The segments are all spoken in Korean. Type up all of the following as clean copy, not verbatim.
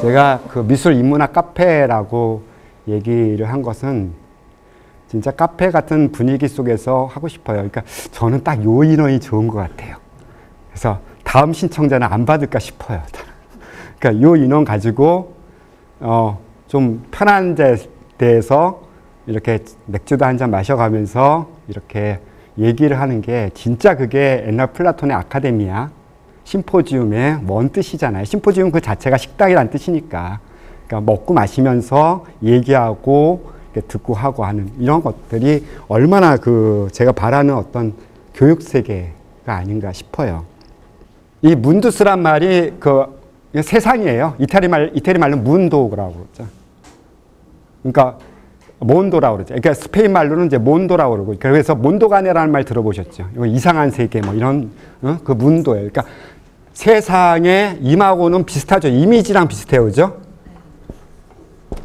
제가 그 미술 인문학 카페라고 얘기를 한 것은 진짜 카페 같은 분위기 속에서 하고 싶어요. 그러니까 저는 딱 요 인원이 좋은 것 같아요. 그래서 다음 신청자는 안 받을까 싶어요. 그러니까 요 인원 가지고 좀 편한 데에서 이렇게 맥주도 한 잔 마셔가면서 이렇게 얘기를 하는 게 진짜 그게 옛날 플라톤의 아카데미아 심포지움의 뭔 뜻이잖아요. 심포지움 그 자체가 식당이란 뜻이니까. 그러니까 먹고 마시면서 얘기하고 듣고 하고 하는 이런 것들이 얼마나 제가 바라는 어떤 교육 세계가 아닌가 싶어요. 이 문두스란 말이 세상이에요. 이태리 말로 문도라고 그러죠. 그러니까 몬도라고 그러죠. 그러니까 스페인 말로는 이제 몬도라고 그러고, 그래서 몬도가네라는 말 들어보셨죠. 이거 이상한 세계 뭐 이런 그 문도예요. 그러니까 세상의 임하고는 비슷하죠. 이미지랑 비슷해요, 그죠?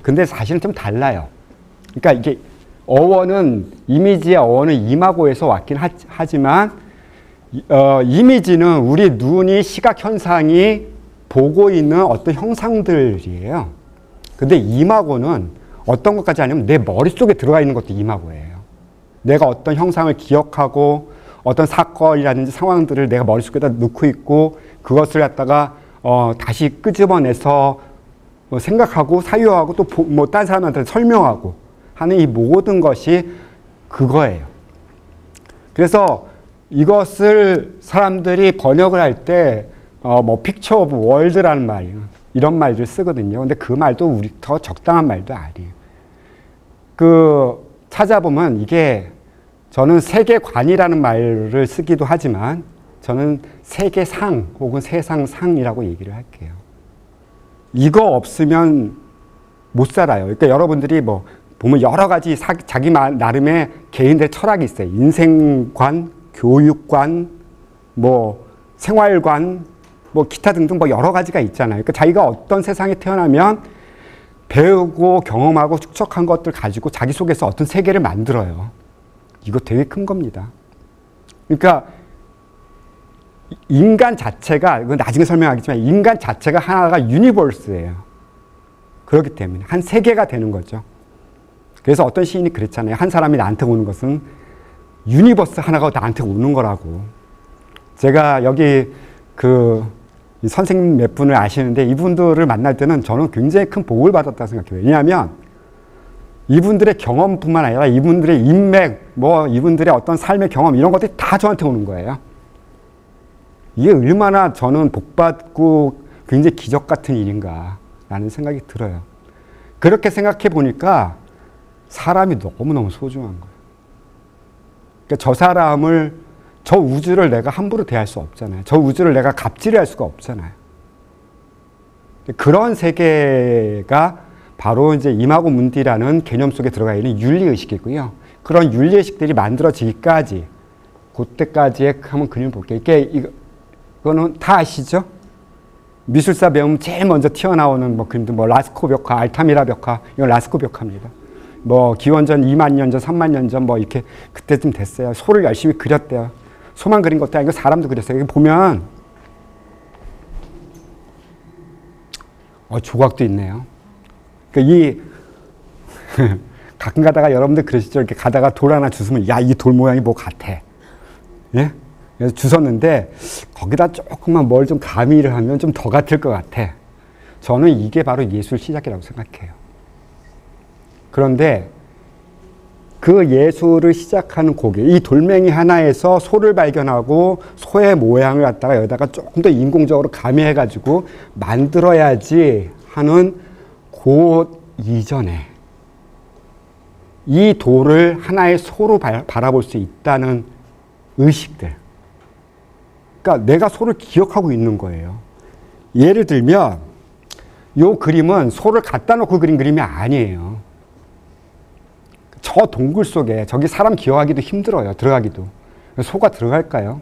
근데 사실은 좀 달라요. 그러니까 이게 어원은 이미지의 어원은 임하고에서 왔긴 하지만 이미지는 우리 눈이 시각 현상이 보고 있는 어떤 형상들이에요. 근데 임하고는 어떤 것까지 아니면 내 머릿속에 들어가 있는 것도 임하고예요. 내가 어떤 형상을 기억하고 어떤 사건이라든지 상황들을 내가 머릿속에다 넣고 있고 그것을 갖다가 다시 끄집어내서 생각하고 사유하고 또 뭐 다른 사람한테 설명하고 하는 이 모든 것이 그거예요. 그래서 이것을 사람들이 번역을 할 때 뭐 픽처 오브 월드라는 말이에요. 이런 말들을 쓰거든요. 근데 그 말도 우리 더 적당한 말도 아니에요. 찾아보면 이게 저는 세계관이라는 말을 쓰기도 하지만 저는 세계상 혹은 세상상이라고 얘기를 할게요. 이거 없으면 못 살아요. 그러니까 여러분들이 뭐 보면 여러 가지 자기 나름의 개인들의 철학이 있어요. 인생관, 교육관, 뭐 생활관, 뭐 기타 등등 뭐 여러 가지가 있잖아요. 그러니까 자기가 어떤 세상에 태어나면 배우고 경험하고 축적한 것들 가지고 자기 속에서 어떤 세계를 만들어요. 이거 되게 큰 겁니다. 그러니까 인간 자체가, 이건 나중에 설명하겠지만 인간 자체가 하나가 유니버스예요. 그렇기 때문에 한 세계가 되는 거죠. 그래서 어떤 시인이 그랬잖아요. 한 사람이 나한테 오는 것은 유니버스 하나가 나한테 오는 거라고. 제가 여기 선생님 몇 분을 아시는데 이분들을 만날 때는 저는 굉장히 큰 복을 받았다고 생각해요. 왜냐하면 이분들의 경험뿐만 아니라 이분들의 인맥, 뭐 이분들의 어떤 삶의 경험 이런 것들이 다 저한테 오는 거예요. 이게 얼마나 저는 복받고 굉장히 기적 같은 일인가 라는 생각이 들어요. 그렇게 생각해 보니까 사람이 너무너무 소중한 거예요. 그러니까 저 우주를 내가 함부로 대할 수 없잖아요. 저 우주를 내가 갑질할 수가 없잖아요. 그런 세계가 바로 이제 임하고 문디라는 개념 속에 들어가 있는 윤리의식이고요. 그런 윤리의식들이 만들어지기까지, 그때까지의 한번 그림을 볼게요. 이거는 다 아시죠? 미술사 배우면 제일 먼저 튀어나오는 뭐 그림들, 뭐 라스코 벽화, 알타미라 벽화, 이건 라스코 벽화입니다. 뭐 기원전 2만 년 전, 3만 년 전 뭐 이렇게 그때쯤 됐어요. 소를 열심히 그렸대요. 소만 그린 것도 아니고 사람도 그렸어요. 여기 보면 조각도 있네요. 그러니까 가끔 가다가 여러분들 그러시죠? 이렇게 가다가 돌 하나 주스면 야, 이 돌 모양이 뭐 같아. 예? 그래서 주웠는데 거기다 조금만 뭘 좀 가미를 하면 좀 더 같을 것 같아. 저는 이게 바로 예술 시작이라고 생각해요. 그런데 그 예술을 시작하는 고개, 이 돌멩이 하나에서 소를 발견하고 소의 모양을 갖다가 여기다가 조금 더 인공적으로 가미해가지고 만들어야지 하는 그 이전에 이 돌을 하나의 소로 바라볼 수 있다는 의식들. 그러니까 내가 소를 기억하고 있는 거예요. 예를 들면 이 그림은 소를 갖다 놓고 그린 그림이 아니에요. 저 동굴 속에 저기 사람 기억하기도 힘들어요. 들어가기도. 소가 들어갈까요?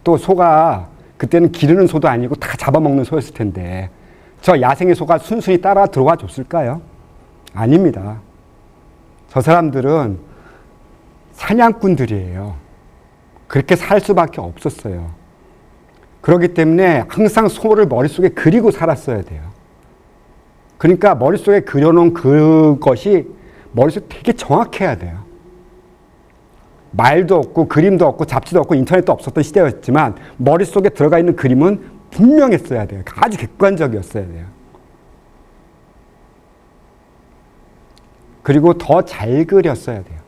또 소가 그때는 기르는 소도 아니고 다 잡아먹는 소였을 텐데 저 야생의 소가 순순히 따라 들어와 줬을까요? 아닙니다. 저 사람들은 사냥꾼들이에요. 그렇게 살 수밖에 없었어요. 그렇기 때문에 항상 소를 머릿속에 그리고 살았어야 돼요. 그러니까 머릿속에 그려놓은 그것이 머릿속에 되게 정확해야 돼요. 말도 없고 그림도 없고 잡지도 없고 인터넷도 없었던 시대였지만 머릿속에 들어가 있는 그림은 분명했어야 돼요. 아주 객관적이었어야 돼요. 그리고 더 잘 그렸어야 돼요.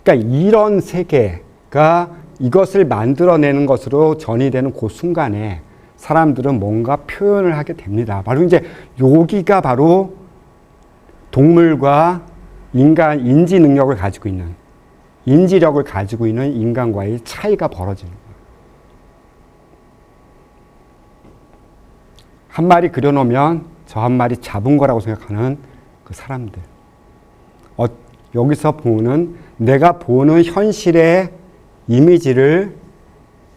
그러니까 이런 세계가 이것을 만들어내는 것으로 전이되는 그 순간에 사람들은 뭔가 표현을 하게 됩니다. 바로 이제 여기가 바로 동물과 인간 인지 능력을 가지고 있는, 인지력을 가지고 있는 인간과의 차이가 벌어지는 거예요. 한 마리 그려놓으면 저 한 마리 잡은 거라고 생각하는 그 사람들. 여기서 보는 내가 보는 현실의 이미지를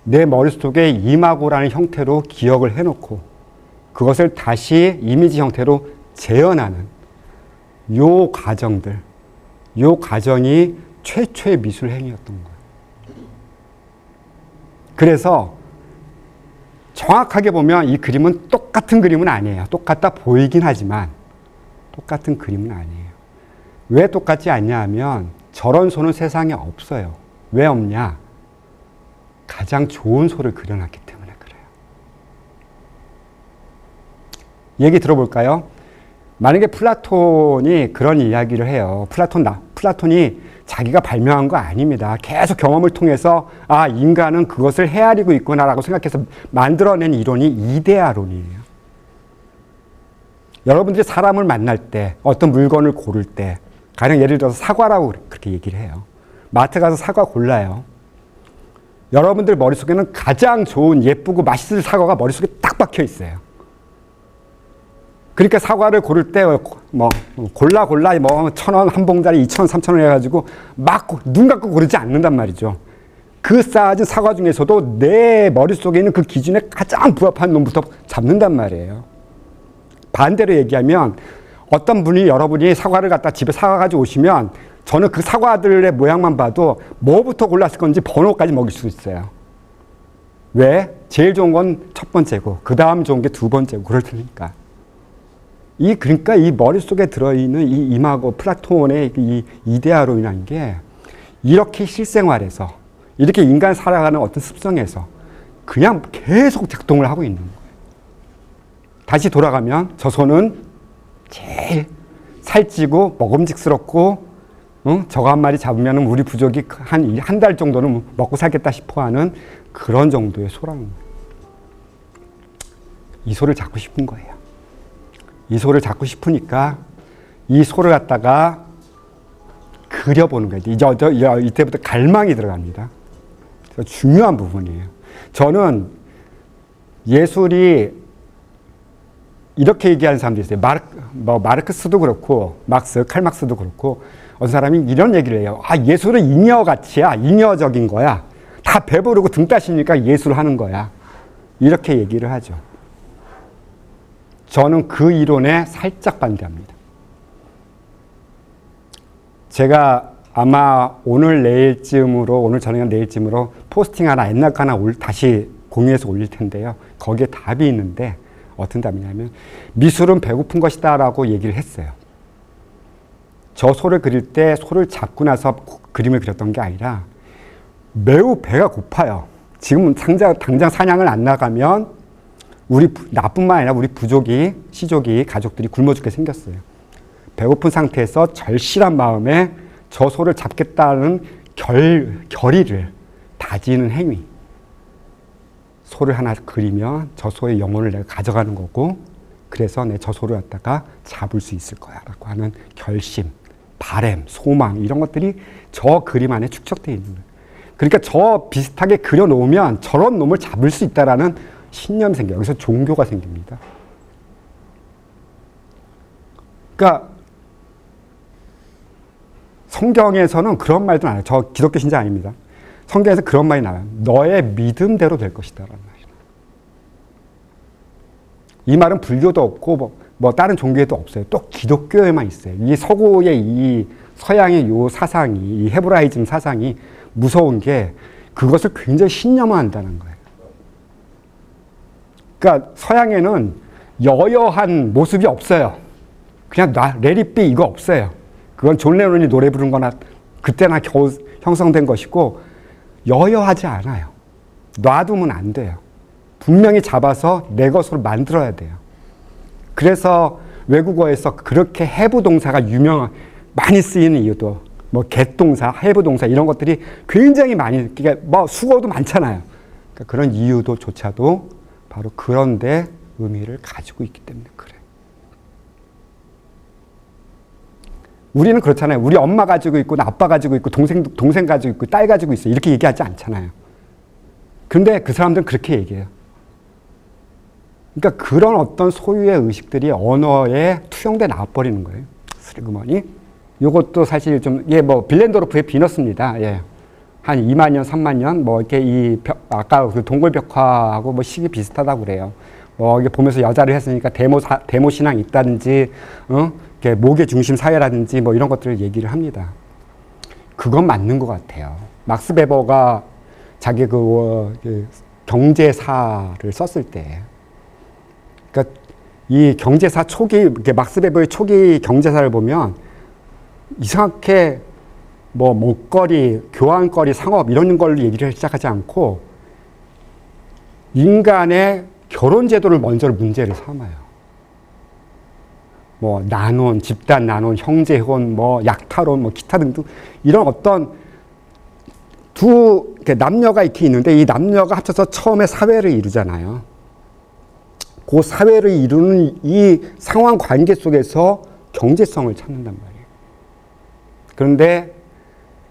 내 머릿속에 이마고라는 형태로 기억을 해놓고 그것을 다시 이미지 형태로 재현하는 요 과정들, 요 과정이 최초의 미술 행위였던 거예요. 그래서 정확하게 보면 이 그림은 똑같은 그림은 아니에요. 똑같다 보이긴 하지만 똑같은 그림은 아니에요. 왜 똑같지 않냐 하면 저런 소는 세상에 없어요. 왜 없냐? 가장 좋은 소를 그려놨기 때문에 그래요. 얘기 들어볼까요? 만약에 플라톤이 그런 이야기를 해요. 플라톤이 자기가 발명한 거 아닙니다. 계속 경험을 통해서 아, 인간은 그것을 헤아리고 있구나라고 생각해서 만들어낸 이론이 이데아론이에요. 여러분들이 사람을 만날 때, 어떤 물건을 고를 때, 가령 예를 들어서 사과라고 그렇게 얘기를 해요. 마트 가서 사과 골라요. 여러분들 머릿속에는 가장 좋은 예쁘고 맛있을 사과가 머릿속에 딱 박혀 있어요. 그러니까 사과를 고를 때 뭐 골라 뭐 1,000원 한 봉다리 2,000원 3,000원 해가지고 막 눈 감고 고르지 않는단 말이죠. 그 쌓아진 사과 중에서도 내 머릿속에 있는 그 기준에 가장 부합한 놈부터 잡는단 말이에요. 반대로 얘기하면 어떤 분이 여러분이 사과를 갖다 집에 사가지고 오시면 저는 그 사과들의 모양만 봐도 뭐부터 골랐을 건지 번호까지 먹일 수 있어요. 왜? 제일 좋은 건 첫 번째고 그 다음 좋은 게 두 번째고 그럴 테니까. 그러니까 이 머릿속에 들어있는 이 이마고 플라톤의 이 이데아론이라는 게 이렇게 실생활에서 이렇게 인간 살아가는 어떤 습성에서 그냥 계속 작동을 하고 있는 거예요. 다시 돌아가면 저 소는 제일 살찌고 먹음직스럽고 저거 한 마리 잡으면 우리 부족이 한 달 정도는 먹고 살겠다 싶어 하는 그런 정도의 소라는 거예요. 이 소를 잡고 싶은 거예요. 이 소를 잡고 싶으니까 이 소를 갖다가 그려보는 거예요. 이때부터 갈망이 들어갑니다. 중요한 부분이에요. 저는 예술이 이렇게 얘기하는 사람도 있어요. 마르크스도 그렇고 칼막스도 그렇고 어떤 사람이 이런 얘기를 해요. 아, 예술은 잉여가치야. 잉여적인 거야. 다 배부르고 등 따시니까 예술을 하는 거야. 이렇게 얘기를 하죠. 저는 그 이론에 살짝 반대합니다. 제가 아마 오늘 저녁이나 내일쯤으로 포스팅 하나, 옛날 거 하나 다시 공유해서 올릴 텐데요. 거기에 답이 있는데 어떤 답이냐면 미술은 배고픈 것이다 라고 얘기를 했어요. 저 소를 그릴 때 소를 잡고 나서 그림을 그렸던 게 아니라 매우 배가 고파요. 지금 당장 사냥을 안 나가면 나뿐만 아니라 우리 시족이, 가족들이 굶어 죽게 생겼어요. 배고픈 상태에서 절실한 마음에 저 소를 잡겠다는 결의를 다지는 행위. 소를 하나 그리면 저 소의 영혼을 내가 가져가는 거고 그래서 내 저 소를 갖다가 잡을 수 있을 거야 라고 하는 결심, 바람, 소망 이런 것들이 저 그림 안에 축적되어 있는 거예요. 그러니까 저 비슷하게 그려놓으면 저런 놈을 잡을 수 있다라는 신념이 생겨요. 여기서 종교가 생깁니다. 그러니까 성경에서는 그런 말도 안 해요. 저 기독교 신자 아닙니다. 성경에서 그런 말이 나와요. 너의 믿음대로 될 것이다 라는 말이에요. 이 말은 불교도 없고 뭐 다른 종교에도 없어요. 또 기독교에만 있어요. 이 서구의 이 서양의 요 사상이, 이 헤브라이즘 사상이 무서운 게 그것을 굉장히 신념화한다는 거예요. 그러니까 서양에는 여여한 모습이 없어요. 그냥 레리비 이거 없어요. 그건 존 레논이 노래 부른 거나 그때나 겨우 형성된 것이고 여여하지 않아요. 놔두면 안 돼요. 분명히 잡아서 내 것으로 만들어야 돼요. 그래서 외국어에서 그렇게 have 동사가 많이 쓰이는 이유도 뭐 get 동사, have 동사 이런 것들이 굉장히 많이, 그러니까 뭐 수어도 많잖아요. 그러니까 그런 이유도조차도 바로 그런데 의미를 가지고 있기 때문에 그래. 우리는 그렇잖아요. 우리 엄마 가지고 있고, 아빠 가지고 있고, 동생 가지고 있고, 딸 가지고 있어. 이렇게 얘기하지 않잖아요. 근데 그 사람들은 그렇게 얘기해요. 그러니까 그런 어떤 소유의 의식들이 언어에 투영돼 나와버리는 거예요. 슬그머니. 요것도 사실 좀, 예, 뭐, 빌렌도르프의 비너스입니다. 예. 한 2만 년, 3만 년, 뭐, 이렇게 아까 그 동굴벽화하고 뭐 시기 비슷하다고 그래요. 뭐, 이게 보면서 여자를 했으니까 데모 신앙이 있다든지, 이렇게 목의 중심 사회라든지 뭐 이런 것들을 얘기를 합니다. 그건 맞는 것 같아요. 막스 베버가 자기 그 경제사를 썼을 때, 그러니까 이 경제사 초기, 막스 베버의 초기 경제사를 보면 이상하게 뭐 먹거리, 교환거리, 상업 이런 걸로 얘기를 시작하지 않고 인간의 결혼 제도를 먼저 문제를 삼아요. 뭐 난혼, 집단 난혼, 형제혼, 뭐 약탈혼, 뭐 기타 등등 이런 어떤 남녀가 이렇게 있는데 이 남녀가 합쳐서 처음에 사회를 이루잖아요. 그 사회를 이루는 이 상황 관계 속에서 경제성을 찾는단 말이에요. 그런데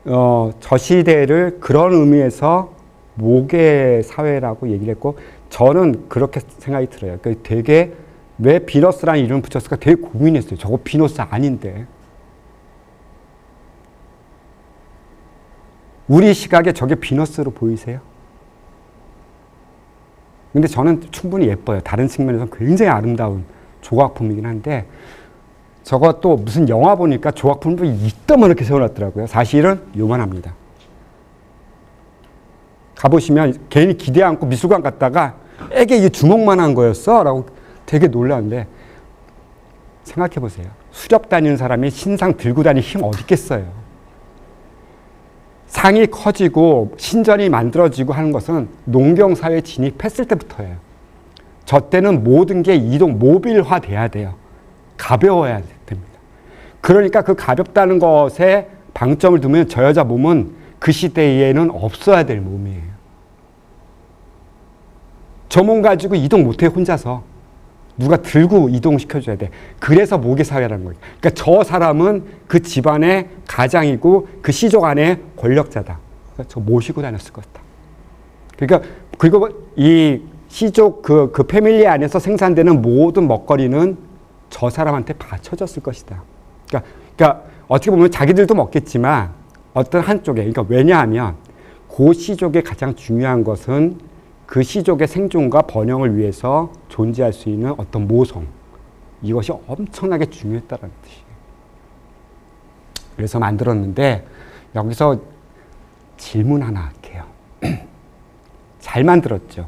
저 시대를 그런 의미에서 모계 사회라고 얘기를 했고 저는 그렇게 생각이 들어요. 그러니까 되게 왜 비너스라는 이름을 붙였을까 되게 고민했어요. 저거 비너스 아닌데. 우리 시각에 저게 비너스로 보이세요? 근데 저는 충분히 예뻐요. 다른 측면에서 굉장히 아름다운 조각품이긴 한데 저거 또 무슨 영화 보니까 조각품도 이따만하게 세워놨더라고요. 사실은 요만합니다. 가보시면 괜히 기대 않고 미술관 갔다가 애게 이게 주먹만한 거였어? 라고 되게 놀랐는데 생각해 보세요. 수렵 다니는 사람이 신상 들고 다닐 힘 어디 있겠어요. 상이 커지고 신전이 만들어지고 하는 것은 농경사회에 진입했을 때부터예요. 저 때는 모든 게 모빌화 돼야 돼요. 가벼워야 됩니다. 그러니까 그 가볍다는 것에 방점을 두면 저 여자 몸은 그 시대에는 없어야 될 몸이에요. 저 몸 가지고 이동 못해요, 혼자서. 누가 들고 이동시켜줘야 돼. 그래서 모계사회라는 거예요. 그러니까 저 사람은 그 집안의 가장이고 그 시족 안의 권력자다. 그러니까 저 모시고 다녔을 것 같다. 그러니까 그리고 이 시족 그 패밀리 안에서 생산되는 모든 먹거리는 저 사람한테 바쳐졌을 것이다. 그러니까 어떻게 보면 자기들도 먹겠지만 어떤 한쪽에, 그러니까 왜냐하면 그 시족의 가장 중요한 것은 그 시족의 생존과 번영을 위해서 존재할 수 있는 어떤 모성, 이것이 엄청나게 중요했다는 뜻이에요. 그래서 만들었는데 여기서 질문 하나 할게요. 잘 만들었죠.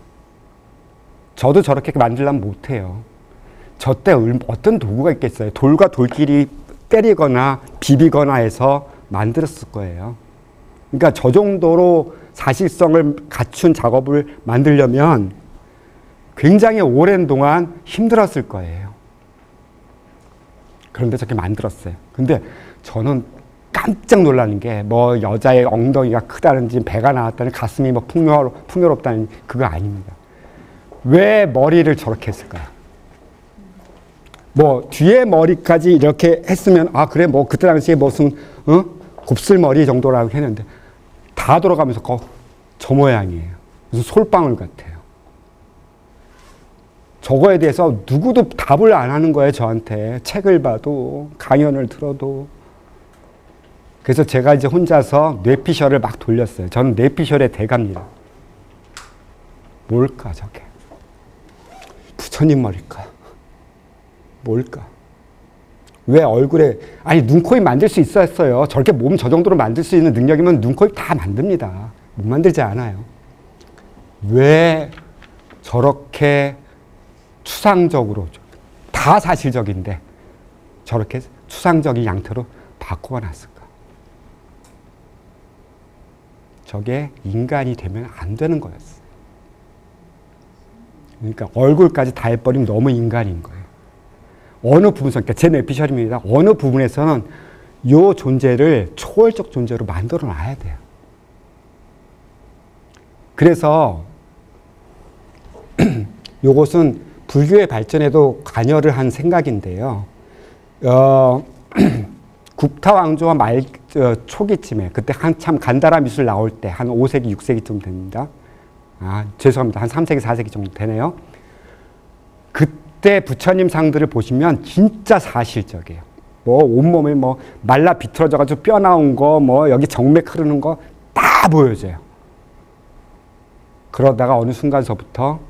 저도 저렇게 만들려면 못해요. 저 때 어떤 도구가 있겠어요. 돌과 돌끼리 때리거나 비비거나 해서 만들었을 거예요. 그러니까 저 정도로 사실성을 갖춘 작업을 만들려면 굉장히 오랜 동안 힘들었을 거예요. 그런데 저렇게 만들었어요. 근데 저는 깜짝 놀라는 게 뭐 여자의 엉덩이가 크다든지 배가 나왔다는 가슴이 뭐 풍요롭다는 그거 아닙니다. 왜 머리를 저렇게 했을까요? 뭐 뒤에 머리까지 이렇게 했으면 아 그래 뭐 그때 당시에 무슨 곱슬머리 정도라고 했는데 다 돌아가면서 저 모양이에요. 무슨 솔방울 같아요. 저거에 대해서 누구도 답을 안 하는 거예요. 저한테 책을 봐도 강연을 들어도. 그래서 제가 이제 혼자서 뇌피셜을 막 돌렸어요. 저는 뇌피셜의 대가입니다. 뭘까 저게? 부처님 머리일까? 뭘까? 왜 얼굴에 아니 눈, 코, 입 만들 수 있었어요. 저렇게 몸 저 정도로 만들 수 있는 능력이면 눈, 코, 입 다 만듭니다. 못 만들지 않아요. 왜 저렇게 추상적으로 다 사실적인데 저렇게 추상적인 양태로 바꾸어 놨을까? 저게 인간이 되면 안 되는 거였어요. 그러니까 얼굴까지 다 해버리면 너무 인간인 거예요. 어느 부분에서, 그러니까 제 뇌피셜입니다. 어느 부분에서는 요 존재를 초월적 존재로 만들어 놔야 돼요. 그래서 요것은 불교의 발전에도 관여를 한 생각인데요. 국타왕조와 초기쯤에, 그때 한참 간다라 미술 나올 때, 한 5세기, 6세기쯤 됩니다. 죄송합니다. 한 3세기, 4세기 정도 되네요. 그때 부처님 상들을 보시면 진짜 사실적이에요. 뭐, 온몸에 뭐, 말라 비틀어져가지고 뼈 나온 거, 뭐, 여기 정맥 흐르는 거 다 보여져요. 그러다가 어느 순간서부터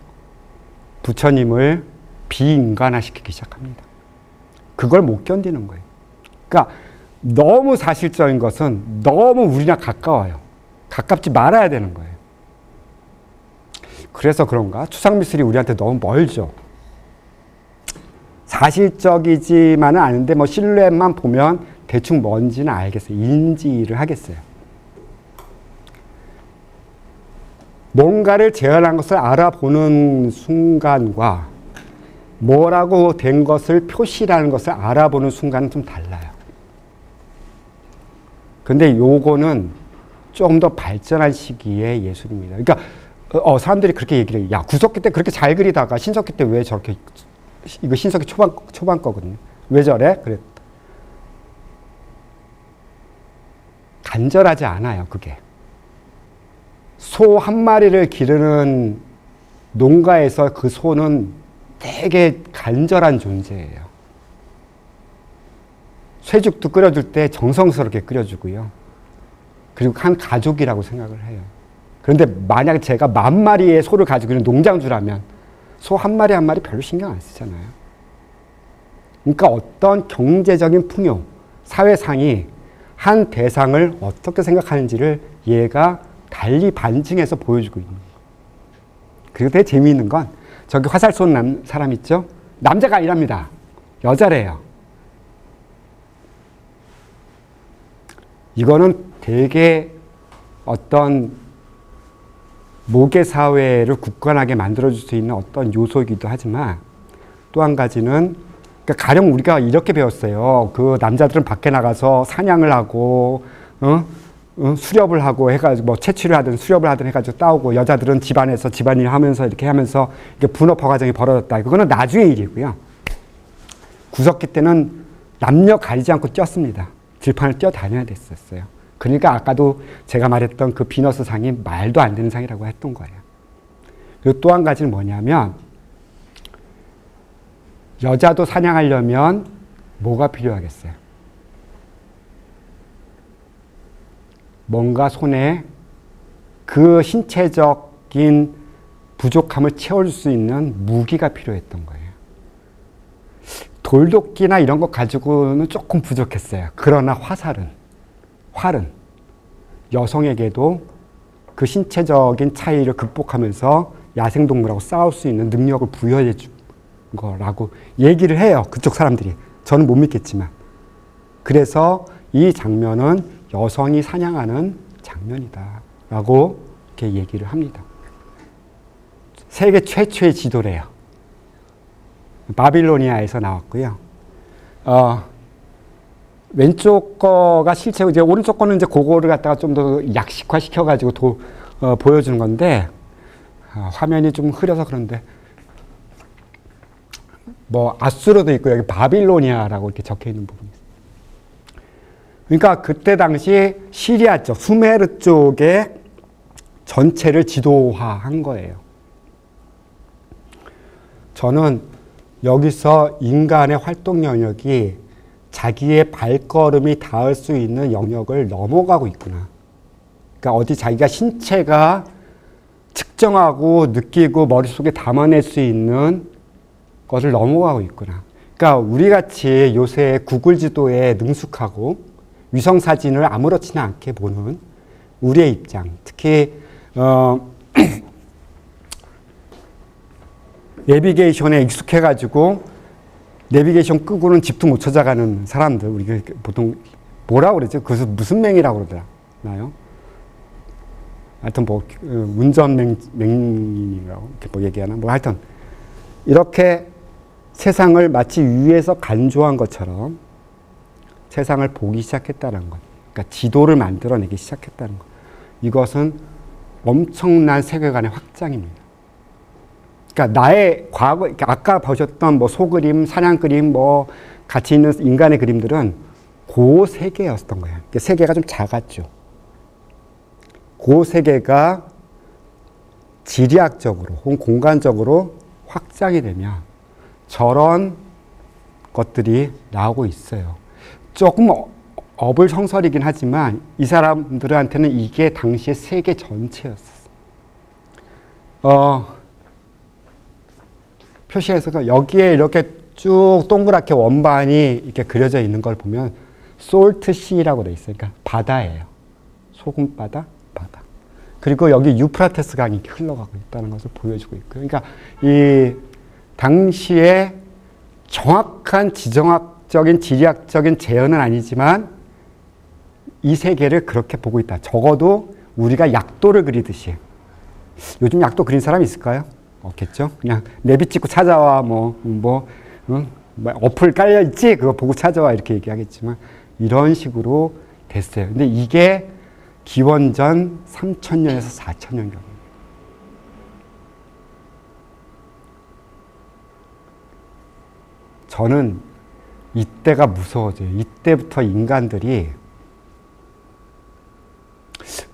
부처님을 비인간화시키기 시작합니다. 그걸 못 견디는 거예요. 그러니까 너무 사실적인 것은 너무 우리랑 가까워요. 가깝지 말아야 되는 거예요. 그래서 그런가? 추상미술이 우리한테 너무 멀죠. 사실적이지만은 않은데 뭐 실루엣만 보면 대충 뭔지는 알겠어요. 인지를 하겠어요. 뭔가를 재현한 것을 알아보는 순간과 뭐라고 된 것을 표시라는 것을 알아보는 순간은 좀 달라요. 근데 요거는 좀 더 발전한 시기의 예술입니다. 그러니까 사람들이 그렇게 얘기를 해요. 야, 구석기 때 그렇게 잘 그리다가 신석기 때 왜 저렇게, 이거 신석기 초반 거거든요. 왜 저래? 그래. 간절하지 않아요, 그게. 소 한 마리를 기르는 농가에서 그 소는 되게 간절한 존재예요. 쇠죽도 끓여줄 때 정성스럽게 끓여주고요. 그리고 한 가족이라고 생각을 해요. 그런데 만약에 제가 10,000마리의 소를 가지고 있는 농장주라면 소 한 마리 한 마리 별로 신경 안 쓰잖아요. 그러니까 어떤 경제적인 풍요, 사회상이 한 대상을 어떻게 생각하는지를 얘가 달리 반증해서 보여주고 있는 거예요. 그리고 되게 재미있는 건 저기 화살 쏘는 사람 있죠? 남자가 아니랍니다. 여자래요. 이거는 되게 어떤 모계사회를 굳건하게 만들어줄 수 있는 어떤 요소이기도 하지만 또 한 가지는 그러니까 가령 우리가 이렇게 배웠어요. 그 남자들은 밖에 나가서 사냥을 하고 수렵을 하고 해가지고 뭐 채취를 하든 수렵을 하든 해가지고 따오고 여자들은 집안에서 집안일 하면서 이렇게 하면서 이게 분업화 과정이 벌어졌다. 그거는 나중의 일이고요. 구석기 때는 남녀 가리지 않고 뛰었습니다. 들판을 뛰어다녀야 됐었어요. 그러니까 아까도 제가 말했던 그 비너스 상이 말도 안 되는 상이라고 했던 거예요. 그리고 또 한 가지는 뭐냐면 여자도 사냥하려면 뭐가 필요하겠어요? 뭔가 손에 그 신체적인 부족함을 채워줄 수 있는 무기가 필요했던 거예요. 돌도끼나 이런 것 가지고는 조금 부족했어요. 그러나 활은 여성에게도 그 신체적인 차이를 극복하면서 야생동물하고 싸울 수 있는 능력을 부여해 준 거라고 얘기를 해요. 그쪽 사람들이. 저는 못 믿겠지만. 그래서 이 장면은 여성이 사냥하는 장면이다 라고 이렇게 얘기를 합니다. 세계 최초의 지도래요. 바빌로니아에서 나왔고요. 왼쪽 거가 실제로 이제 오른쪽 거는 이제 그거를 갖다가 좀 더 약식화 시켜가지고 보여주는 건데 화면이 좀 흐려서 그런데 뭐 아수르도 있고 여기 바빌로니아라고 이렇게 적혀 있는 부분이 있어요. 그러니까 그때 당시 시리아 쪽, 수메르 쪽의 전체를 지도화한 거예요. 저는 여기서 인간의 활동 영역이 자기의 발걸음이 닿을 수 있는 영역을 넘어가고 있구나. 그러니까 어디 자기가 신체가 측정하고 느끼고 머릿속에 담아낼 수 있는 것을 넘어가고 있구나. 그러니까 우리같이 요새 구글 지도에 능숙하고 위성 사진을 아무렇지나 않게 보는 우리의 입장, 특히 내비게이션에 익숙해가지고 내비게이션 끄고는 집도 못 찾아가는 사람들, 우리가 보통 뭐라고 그러죠? 그것을 무슨 맹이라고 그러나요? 하여튼 뭐 운전맹이라고 이렇게 뭐 얘기하나? 뭐 하여튼 이렇게 세상을 마치 위에서 간조한 것처럼 세상을 보기 시작했다는 것. 그러니까 지도를 만들어내기 시작했다는 것. 이것은 엄청난 세계관의 확장입니다. 그러니까 나의 과거, 그러니까 아까 보셨던 뭐 소그림, 사냥 그림, 뭐 같이 있는 인간의 그림들은 그 세계였던 거예요. 그러니까 세계가 좀 작았죠. 그 세계가 지리학적으로 혹은 공간적으로 확장이 되면 저런 것들이 나오고 있어요. 조금 어불성설이긴 하지만 이 사람들한테는 이게 당시의 세계 전체였어요. 표시해서 여기에 이렇게 쭉 동그랗게 원반이 이렇게 그려져 있는 걸 보면 솔트시라고 돼 있어요. 그러니까 바다예요. 소금바다, 바다. 그리고 여기 유프라테스 강이 이렇게 흘러가고 있다는 것을 보여주고 있고요. 그러니까 이 당시에 정확한 지정학적인 지리학적인 재현은 아니지만 이 세계를 그렇게 보고 있다. 적어도 우리가 약도를 그리듯이. 요즘 약도 그린 사람 있을까요? 없겠죠. 그냥 내비 찍고 찾아와 어플 깔려 있지 그거 보고 찾아와 이렇게 얘기하겠지만 이런 식으로 됐어요. 근데 이게 기원전 3000년에서 4000년 경입니다. 저는 이때가 무서워져요. 이때부터 인간들이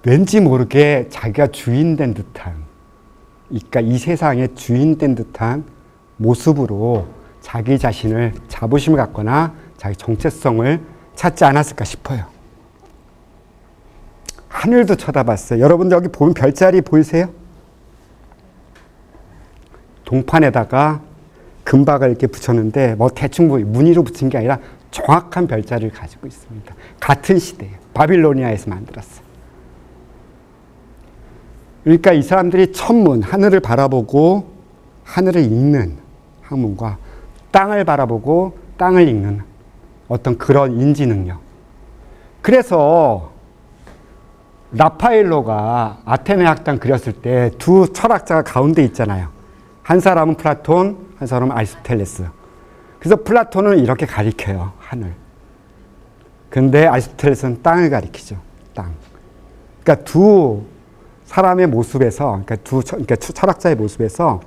왠지 모르게 자기가 주인된 듯한, 그러니까 이 세상의 주인된 듯한 모습으로 자기 자신을 자부심을 갖거나 자기 정체성을 찾지 않았을까 싶어요. 하늘도 쳐다봤어요. 여러분들 여기 보면 별자리 보이세요? 동판에다가 금박을 이렇게 붙였는데 뭐 대충 무늬로 붙인 게 아니라 정확한 별자리를 가지고 있습니다. 같은 시대에 바빌로니아에서 만들었어요. 그러니까 이 사람들이 천문, 하늘을 바라보고 하늘을 읽는 학문과 땅을 바라보고 땅을 읽는 어떤 그런 인지 능력. 그래서 라파엘로가 아테네 학당 그렸을 때 두 철학자가 가운데 있잖아요. 한 사람은 플라톤, 한 사람은 아리스토텔레스. 그래서 플라톤은 이렇게 가리켜요, 하늘. 근데 아리스토텔레스는 땅을 가리키죠, 땅. 그러니까 두 사람의 모습에서, 그러니까 철학자의 모습에서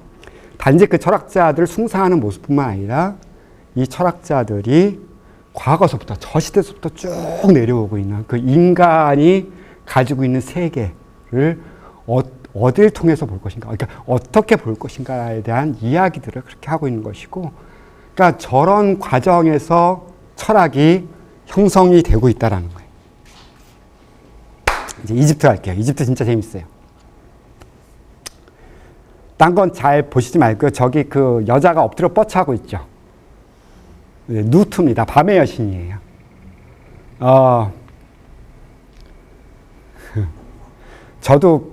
단지 그 철학자들을 숭상하는 모습뿐만 아니라 이 철학자들이 과거서부터, 저 시대서부터 쭉 내려오고 있는 그 인간이 가지고 있는 세계를 어딜 통해서 볼 것인가, 그러니까 어떻게 볼 것인가에 대한 이야기들을 그렇게 하고 있는 것이고, 그러니까 저런 과정에서 철학이 형성이 되고 있다는 거예요. 이제 이집트 갈게요. 이집트 진짜 재밌어요. 딴 건 잘 보시지 말고요. 저기 그 여자가 엎드려 뻗쳐하고 있죠. 네, 누트입니다. 밤의 여신이에요. 저도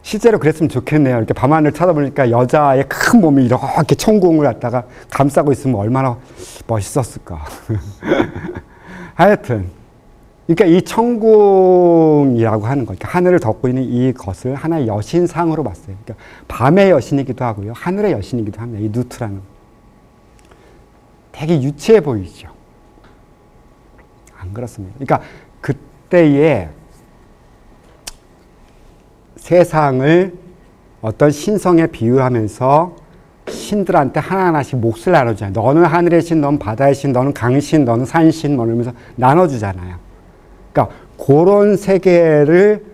실제로 그랬으면 좋겠네요. 이렇게 밤하늘 쳐다보니까 여자의 큰 몸이 이렇게 천궁을 갖다가 감싸고 있으면 얼마나 멋있었을까. 하여튼 그러니까 이 천궁이라고 하는 거, 그러니까 하늘을 덮고 있는 이것을 하나의 여신상으로 봤어요. 그러니까 밤의 여신이기도 하고요, 하늘의 여신이기도 합니다. 이 누트라는. 되게 유치해 보이죠. 안 그렇습니다. 그러니까 그때의 세상을 어떤 신성에 비유하면서 신들한테 하나하나씩 몫을 나눠주잖아요. 너는 하늘의 신, 너는 바다의 신, 너는 강신, 너는 산신, 뭐 이러면서 나눠주잖아요. 그러니까 그런 세계를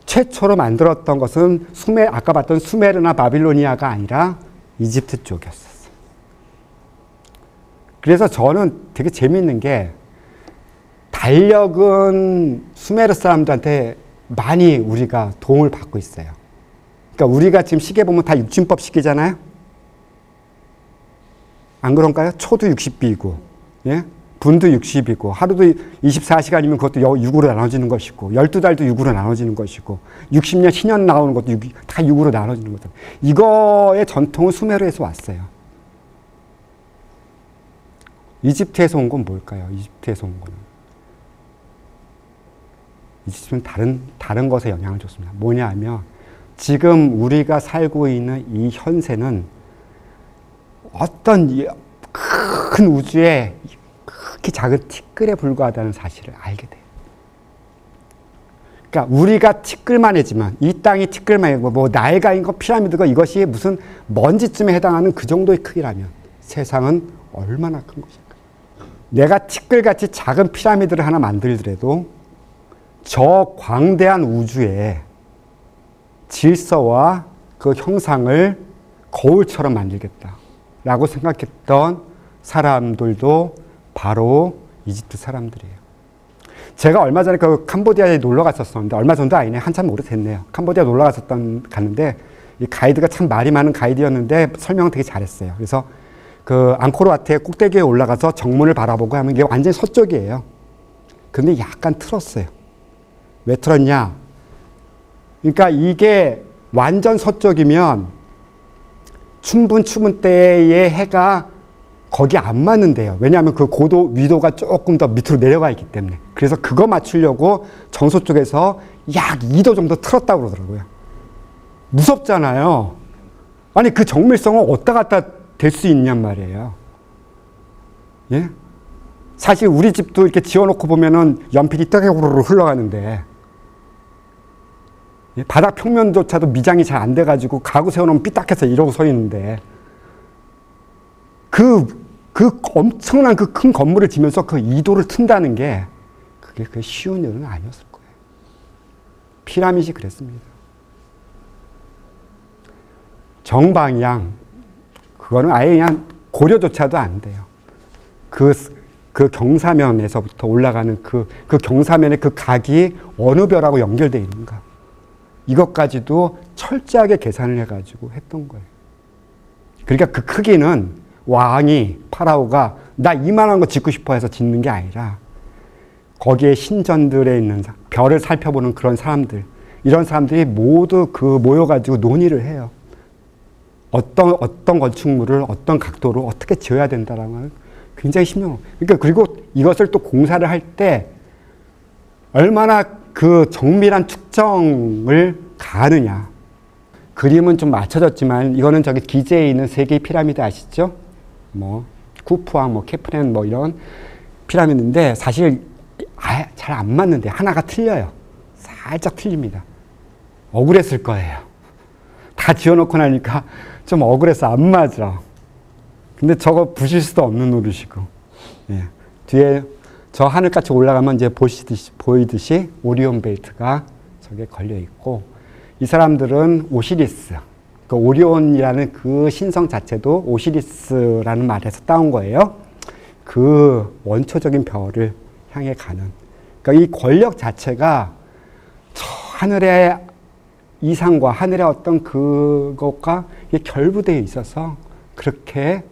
최초로 만들었던 것은 아까 봤던 수메르나 바빌로니아가 아니라 이집트 쪽이었어요. 그래서 저는 되게 재미있는 게 달력은 수메르 사람들한테 많이 우리가 도움을 받고 있어요. 그러니까 우리가 지금 시계 보면 다 육진법 시계잖아요. 안 그런가요? 초도 60비고, 예? 분도 60이고, 하루도 24시간이면 그것도 6으로 나눠지는 것이고, 12달도 6으로 나눠지는 것이고, 60년, 신년 나오는 것도 다 6으로 나눠지는 거죠. 이거의 전통은 수메르에서 왔어요. 이집트에서 온 건 뭘까요? 이집트에서 온 거는. 이집트는 다른 것에 영향을 줬습니다. 뭐냐 하면 지금 우리가 살고 있는 이 현세는 어떤 큰 우주의 극히 작은 티끌에 불과하다는 사실을 알게 돼요. 그러니까 우리가 티끌만해지만 이 땅이 티끌만이고 뭐 나일강이고 피라미드가 이것이 무슨 먼지쯤에 해당하는 그 정도의 크기라면 세상은 얼마나 큰 것인가. 내가 티끌같이 작은 피라미드를 하나 만들더라도 저 광대한 우주의 질서와 그 형상을 거울처럼 만들겠다라고 생각했던 사람들도 바로 이집트 사람들이에요. 제가 얼마 전에 그 캄보디아에 놀러 갔었었는데, 얼마 전도 아니네, 한참 오래됐네요. 캄보디아 놀러 갔는데 이 가이드가 참 말이 많은 가이드였는데 설명을 되게 잘했어요. 그래서 그 앙코르와트의 꼭대기에 올라가서 정문을 바라보고 하면 이게 완전히 서쪽이에요. 근데 약간 틀었어요. 왜 틀었냐? 그러니까 이게 완전 서쪽이면 추문 때의 해가 거기 안 맞는데요. 왜냐하면 그 위도가 조금 더 밑으로 내려가 있기 때문에. 그래서 그거 맞추려고 정서쪽에서 약 2도 정도 틀었다고 그러더라고요. 무섭잖아요. 아니 그 정밀성은 어디다 갖다 댈 수 있냔 말이에요. 예? 사실 우리 집도 이렇게 지어놓고 보면은 연필이 떠개구르르 흘러가는데, 예? 바닥 평면조차도 미장이 잘 안 돼가지고 가구 세워놓으면 삐딱해서 이러고 서 있는데, 그 엄청난 그 큰 건물을 지면서 그 2도를 튼다는 게 그게 쉬운 일은 아니었을 거예요. 피라밋이 그랬습니다. 정방향, 그거는 아예 그냥 고려조차도 안 돼요. 그 경사면에서부터 올라가는 그 경사면의 그 각이 어느 별하고 연결되어 있는가. 이것까지도 철저하게 계산을 해가지고 했던 거예요. 그러니까 그 크기는 왕이, 파라오가 나 이만한 거 짓고 싶어 해서 짓는 게 아니라 거기에 신전들에 있는 별을 살펴보는 그런 사람들, 이런 사람들이 모두 모여가지고 논의를 해요. 어떤 건축물을 어떤 각도로 어떻게 지어야 된다라는 걸 굉장히 신경. 그러니까 그리고 이것을 또 공사를 할 때 얼마나 그 정밀한 측정을 가하느냐. 그림은 좀 맞춰졌지만 이거는 저기 기제에 있는 세 개의 피라미드 아시죠? 뭐 쿠프왕, 뭐 케프렌, 뭐 이런 피라미드인데 사실 잘 안 맞는데 하나가 틀려요. 살짝 틀립니다. 억울했을 거예요. 다 지어놓고 나니까 좀 억울해서 안 맞아. 근데 저거 부실 수도 없는 노릇이고. 예. 뒤에 저 하늘같이 올라가면 이제 보이듯이 오리온 벨트가 저게 걸려 있고, 이 사람들은 오시리스, 그 오리온이라는 그 신성 자체도 오시리스라는 말에서 따온 거예요. 그 원초적인 별을 향해 가는. 그러니까 이 권력 자체가 저 하늘의 이상과 하늘의 어떤 그것과 결부되어 있어서 그렇게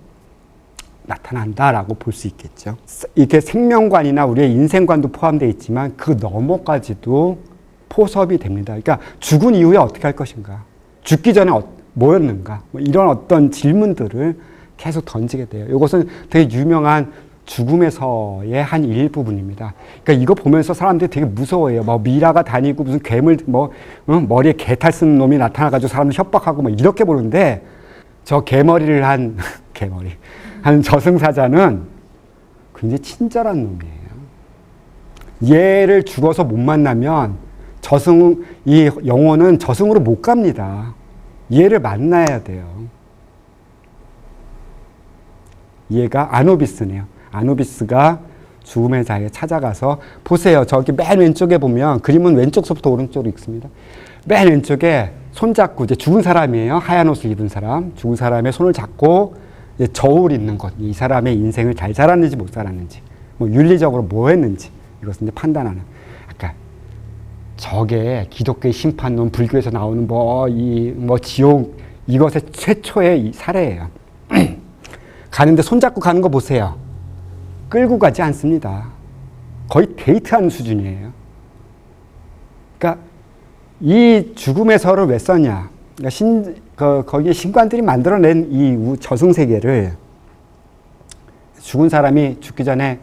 나타난다라고 볼 수 있겠죠. 이게 생명관이나 우리의 인생관도 포함되어 있지만 그 너머까지도 포섭이 됩니다. 그러니까 죽은 이후에 어떻게 할 것인가, 죽기 전에 뭐였는가, 뭐 이런 어떤 질문들을 계속 던지게 돼요. 이것은 되게 유명한 죽음에서의 한 일부분입니다. 그러니까 이거 보면서 사람들이 되게 무서워해요. 뭐 미라가 다니고 무슨 괴물, 머리에 개탈 쓰는 놈이 나타나가지고 사람들 협박하고 뭐 이렇게 보는데, 저 개머리를 한 저승사자는 굉장히 친절한 놈이에요. 얘를 죽어서 못 만나면 이 영혼은 저승으로 못 갑니다. 얘를 만나야 돼요. 얘가 아누비스네요. 아누비스가 죽음의 자리에 찾아가서, 보세요. 저기 맨 왼쪽에 보면, 그림은 왼쪽서부터 오른쪽으로 읽습니다. 맨 왼쪽에 손잡고, 이제 죽은 사람이에요. 하얀 옷을 입은 사람. 죽은 사람의 손을 잡고 이제 저울 있는 것. 이 사람의 인생을 잘 살았는지 못 살았는지, 뭐 윤리적으로 뭐 했는지, 이것을 이제 판단하는. 아까 저게 기독교의 심판론, 불교에서 나오는 지옥, 이것의 최초의 이 사례예요. 가는데 손잡고 가는 거 보세요. 끌고 가지 않습니다. 거의 데이트하는 수준이에요. 그러니까 이 죽음의 설을 왜 썼냐? 그러니까 거기에 신관들이 만들어낸 이 저승세계를 죽은 사람이 죽기 전에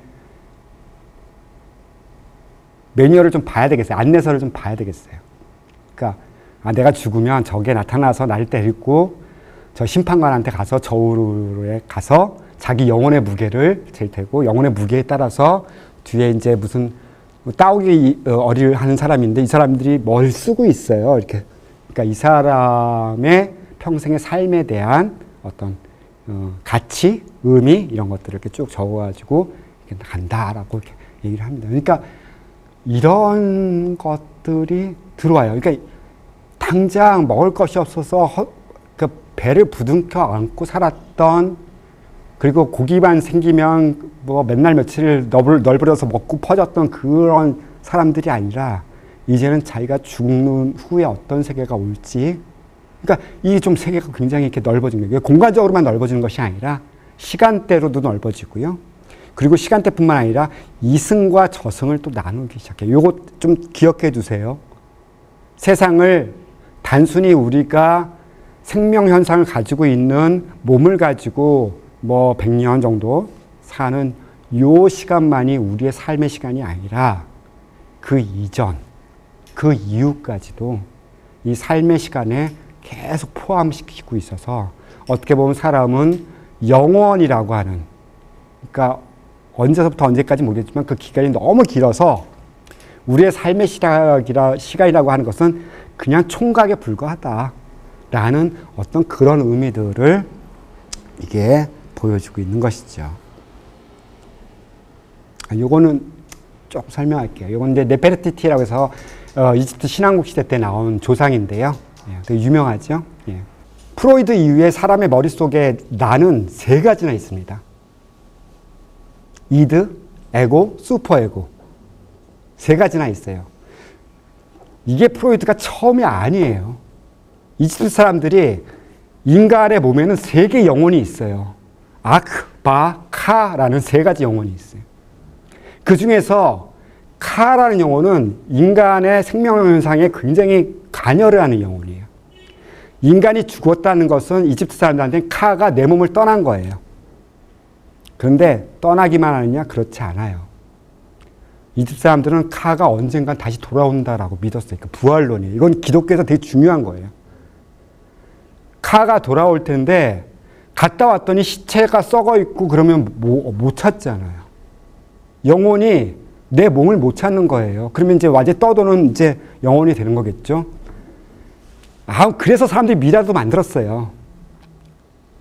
매뉴얼을 좀 봐야 되겠어요. 안내서를 좀 봐야 되겠어요. 그러니까 내가 죽으면 저게 나타나서 나를 때리고 저 심판관한테 가서 저울에 가서 자기 영혼의 무게를 잴 테고 영혼의 무게에 따라서 뒤에 이제 무슨 따오기 어리를 하는 사람인데 이 사람들이 뭘 쓰고 있어요. 이렇게. 그러니까 이 사람의 평생의 삶에 대한 어떤 가치, 의미 이런 것들을 이렇게 쭉 적어가지고 이렇게 간다라고 이렇게 얘기를 합니다. 그러니까 이런 것들이 들어와요. 그러니까 당장 먹을 것이 없어서 그 배를 부둥켜 안고 살았던 그리고 고기만 생기면 뭐 맨날 며칠 널브러서 먹고 퍼졌던 그런 사람들이 아니라 이제는 자기가 죽는 후에 어떤 세계가 올지 그러니까 이 좀 세계가 굉장히 이렇게 넓어진 거예요. 공간적으로만 넓어지는 것이 아니라 시간대로도 넓어지고요. 그리고 시간대뿐만 아니라 이승과 저승을 또 나누기 시작해요. 요거 좀 기억해 두세요. 세상을 단순히 우리가 생명 현상을 가지고 있는 몸을 가지고 뭐 100년 정도 사는 요 시간만이 우리의 삶의 시간이 아니라 그 이전, 그 이후까지도 이 삶의 시간에 계속 포함시키고 있어서 어떻게 보면 사람은 영원이라고 하는 그러니까 언제서부터 언제까지 모르겠지만 그 기간이 너무 길어서 우리의 삶의 시간이라고 하는 것은 그냥 총각에 불과하다라는 어떤 그런 의미들을 이게 보여주고 있는 것이죠. 요거는 조금 설명할게요. 요건 이제 네페르티티라고 해서 이집트 신왕국 시대 때 나온 조상인데요. 되게 유명하죠. 예. 프로이드 이후에 사람의 머릿속에 나는 세 가지나 있습니다. 이드, 에고, 슈퍼에고. 세 가지나 있어요. 이게 프로이드가 처음이 아니에요. 이집트 사람들이 인간의 몸에는 세 개의 영혼이 있어요. 아크, 바, 카라는 세 가지 영혼이 있어요. 그 중에서 카라는 영혼은 인간의 생명 현상에 굉장히 관여를 하는 영혼이에요. 인간이 죽었다는 것은 이집트 사람들한테는 카가 내 몸을 떠난 거예요. 그런데 떠나기만 하느냐? 그렇지 않아요. 이집트 사람들은 카가 언젠간 다시 돌아온다라고 믿었어요. 그러니까 부활론이에요. 이건 기독교에서 되게 중요한 거예요. 카가 돌아올 텐데 갔다 왔더니 시체가 썩어 있고 그러면 못 찾잖아요. 영혼이 내 몸을 못 찾는 거예요. 그러면 이제 완전히 떠도는 이제 영혼이 되는 거겠죠. 그래서 사람들이 미라도 만들었어요.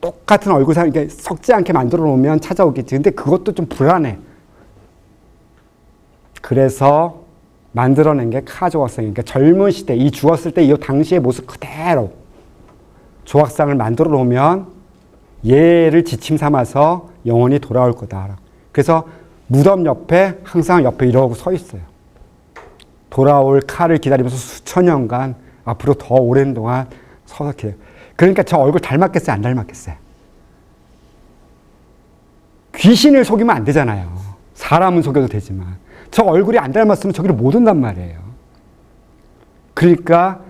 똑같은 얼굴 그러니까 썩지 않게 만들어 놓으면 찾아오겠지. 근데 그것도 좀 불안해. 그래서 만들어낸 게 카조각상이에요. 그러니까 젊은 시대, 이 죽었을 때 이 당시의 모습 그대로 조각상을 만들어 놓으면 얘를 지침 삼아서 영혼이 돌아올 거다. 그래서 무덤 옆에 항상 옆에 이러고 서 있어요. 돌아올 카를 기다리면서 수천 년간 앞으로 더 오랜 동안 서서 기다려요. 그러니까 저 얼굴 닮았겠어요? 안 닮았겠어요? 귀신을 속이면 안 되잖아요. 사람은 속여도 되지만. 저 얼굴이 안 닮았으면 저기를 못 온단 말이에요. 그러니까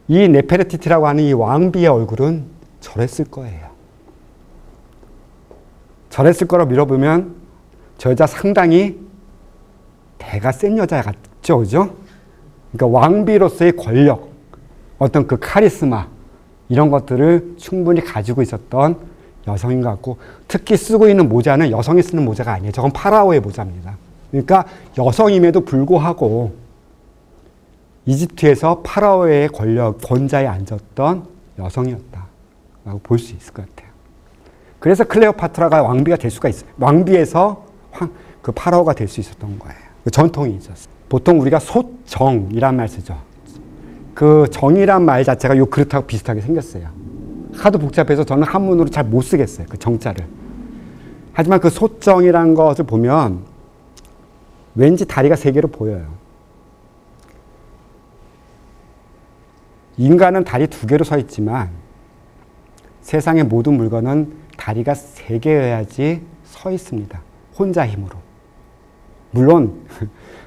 이 네페르티티라고 하는 이 왕비의 얼굴은 저랬을 거예요. 저랬을 거라고 밀어보면 저 여자 상당히 대가 센 여자 같죠, 그죠? 그러니까 왕비로서의 권력, 어떤 그 카리스마 이런 것들을 충분히 가지고 있었던 여성인 것 같고 특히 쓰고 있는 모자는 여성이 쓰는 모자가 아니에요. 저건 파라오의 모자입니다. 그러니까 여성임에도 불구하고 이집트에서 파라오의 권자에 앉았던 여성이었다라고 볼 수 있을 것 같아요. 그래서 클레오파트라가 왕비가 될 수가 있어요. 왕비에서 그 파라오가 될 수 있었던 거예요. 그 전통이 있었어요. 보통 우리가 소정이란 말 쓰죠. 그 정이란 말 자체가 요 그릇하고 비슷하게 생겼어요. 하도 복잡해서 저는 한문으로 잘 못 쓰겠어요. 그 정자를. 하지만 그 소정이란 것을 보면 왠지 다리가 세 개로 보여요. 인간은 다리 두 개로 서 있지만 세상의 모든 물건은 다리가 세 개여야지 서 있습니다. 혼자 힘으로. 물론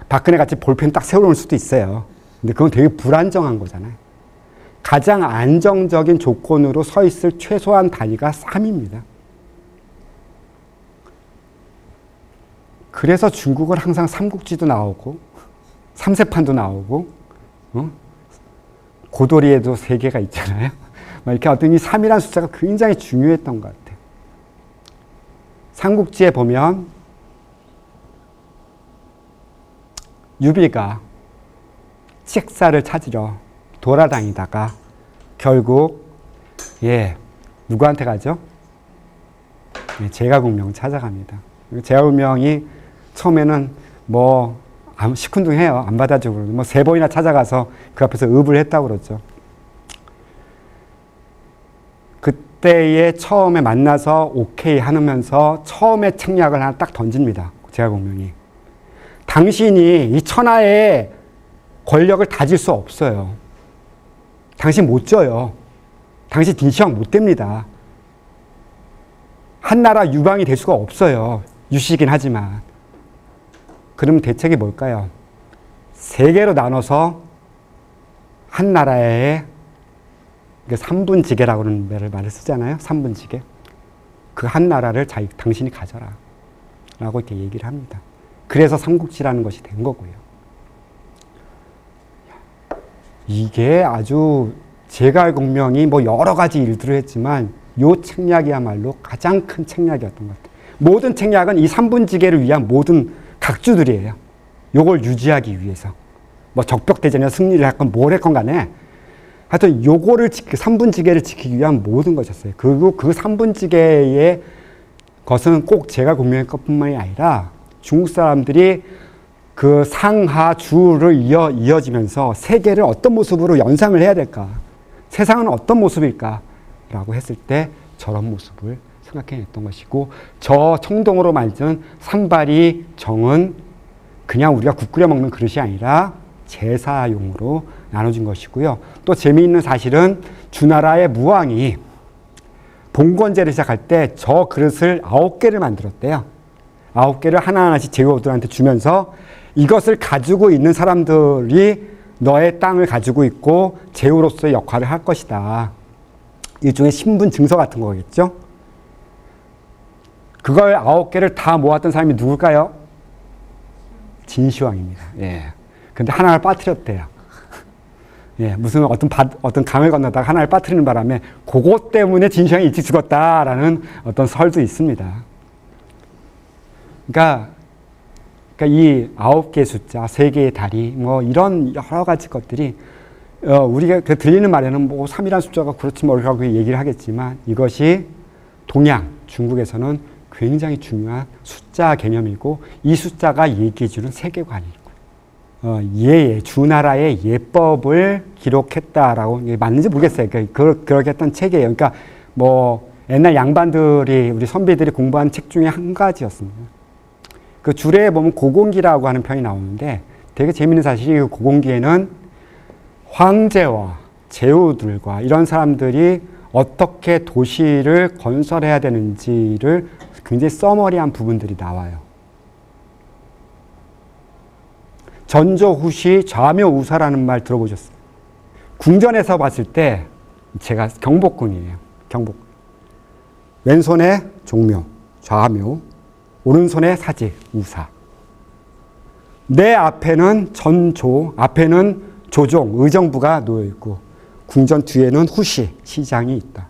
박근혜 같이 볼펜 딱 세워놓을 수도 있어요. 근데 그건 되게 불안정한 거잖아요. 가장 안정적인 조건으로 서 있을 최소한 다리가 3입니다. 그래서 중국은 항상 삼국지도 나오고 삼세판도 나오고 고도리에도 3개가 있잖아요. 이렇게 어떤 이 3이라는 숫자가 굉장히 중요했던 것 같아요. 삼국지에 보면 유비가 책사를 찾으러 돌아다니다가 결국 누구한테 가죠? 제가공명 찾아갑니다. 제가공명이 처음에는 시큰둥해요. 안 받아주고 3번이나 찾아가서 그 앞에서 읍을 했다고 그러죠. 그때에 처음에 만나서 오케이 하면서 처음에 책략을 하나 딱 던집니다. 제가공명이. 당신이 이 천하의 권력을 다질 수 없어요. 당신 못 져요. 당신 딩시황 못 됩니다. 한나라 유방이 될 수가 없어요. 유시긴 하지만. 그럼 대책이 뭘까요? 3개로 나눠서 한나라의 3분지계라고 하는 말을 쓰잖아요. 3분지계. 그 한나라를 당신이 가져라. 라고 이렇게 얘기를 합니다. 그래서 삼국지라는 것이 된 거고요. 이게 아주 제갈공명이 여러 가지 일들을 했지만 요 책략이야말로 가장 큰 책략이었던 것 같아요. 모든 책략은 이 3분지계를 위한 모든 각주들이에요. 요걸 유지하기 위해서. 적벽대전에 승리를 했건 뭘 했건 간에 하여튼 요거를 3분지계를 지키기 위한 모든 것이었어요. 그리고 그 3분지계의 것은 꼭 제갈공명의 것뿐만이 아니라 중국 사람들이 그 상하 주를 이어지면서 세계를 어떤 모습으로 연상을 해야 될까? 세상은 어떤 모습일까? 라고 했을 때 저런 모습을 생각해냈던 것이고, 저 청동으로 만든 산발이 정은 그냥 우리가 국 끓여 먹는 그릇이 아니라 제사용으로 나눠진 것이고요. 또 재미있는 사실은 주나라의 무왕이 봉건제를 시작할 때 저 그릇을 9개를 만들었대요. 9개를 하나하나씩 제후들한테 주면서 이것을 가지고 있는 사람들이 너의 땅을 가지고 있고 제후로서의 역할을 할 것이다. 일종의 신분 증서 같은 거겠죠. 그걸 9개를 다 모았던 사람이 누굴까요? 진시황입니다. 근데 하나를 빠뜨렸대요. 무슨 어떤 강을 건너다가 하나를 빠뜨리는 바람에 그것 때문에 진시황이 일찍 죽었다라는 어떤 설도 있습니다. 그러니까 이 9개의 숫자, 3개의 다리, 이런 여러 가지 것들이, 우리가 들리는 말에는 3이라는 숫자가 그렇지 뭐라고 얘기를 하겠지만 이것이 동양, 중국에서는 굉장히 중요한 숫자 개념이고 이 숫자가 얘기해주는 세계관이고, 주나라의 예법을 기록했다라고, 맞는지 모르겠어요. 그렇게 했던 책이에요. 그러니까 옛날 양반들이, 우리 선비들이 공부한 책 중에 한 가지였습니다. 그 줄에 보면 고공기라고 하는 편이 나오는데 되게 재밌는 사실이 그 고공기에는 황제와 제후들과 이런 사람들이 어떻게 도시를 건설해야 되는지를 굉장히 서머리한 부분들이 나와요. 전조후시 좌묘우사라는 말 들어보셨어요? 궁전에서 봤을 때 제가 경복궁이에요. 경복궁. 왼손에 종묘, 좌묘, 오른손에 사직, 우사. 내 앞에는 전조, 앞에는 조종, 의정부가 놓여있고 궁전 뒤에는 후시, 시장이 있다.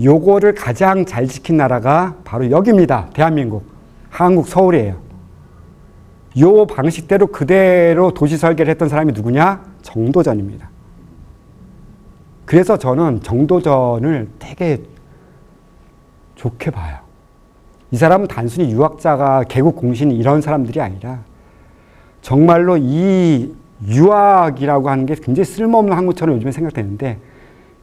요거를 가장 잘 지킨 나라가 바로 여기입니다. 대한민국. 한국 서울이에요. 요 방식대로 그대로 도시 설계를 했던 사람이 누구냐? 정도전입니다. 그래서 저는 정도전을 되게 좋게 봐요. 이 사람은 단순히 유학자가 개국 공신 이런 사람들이 아니라 정말로 이 유학이라고 하는 게 굉장히 쓸모없는 학문처럼 요즘에 생각되는데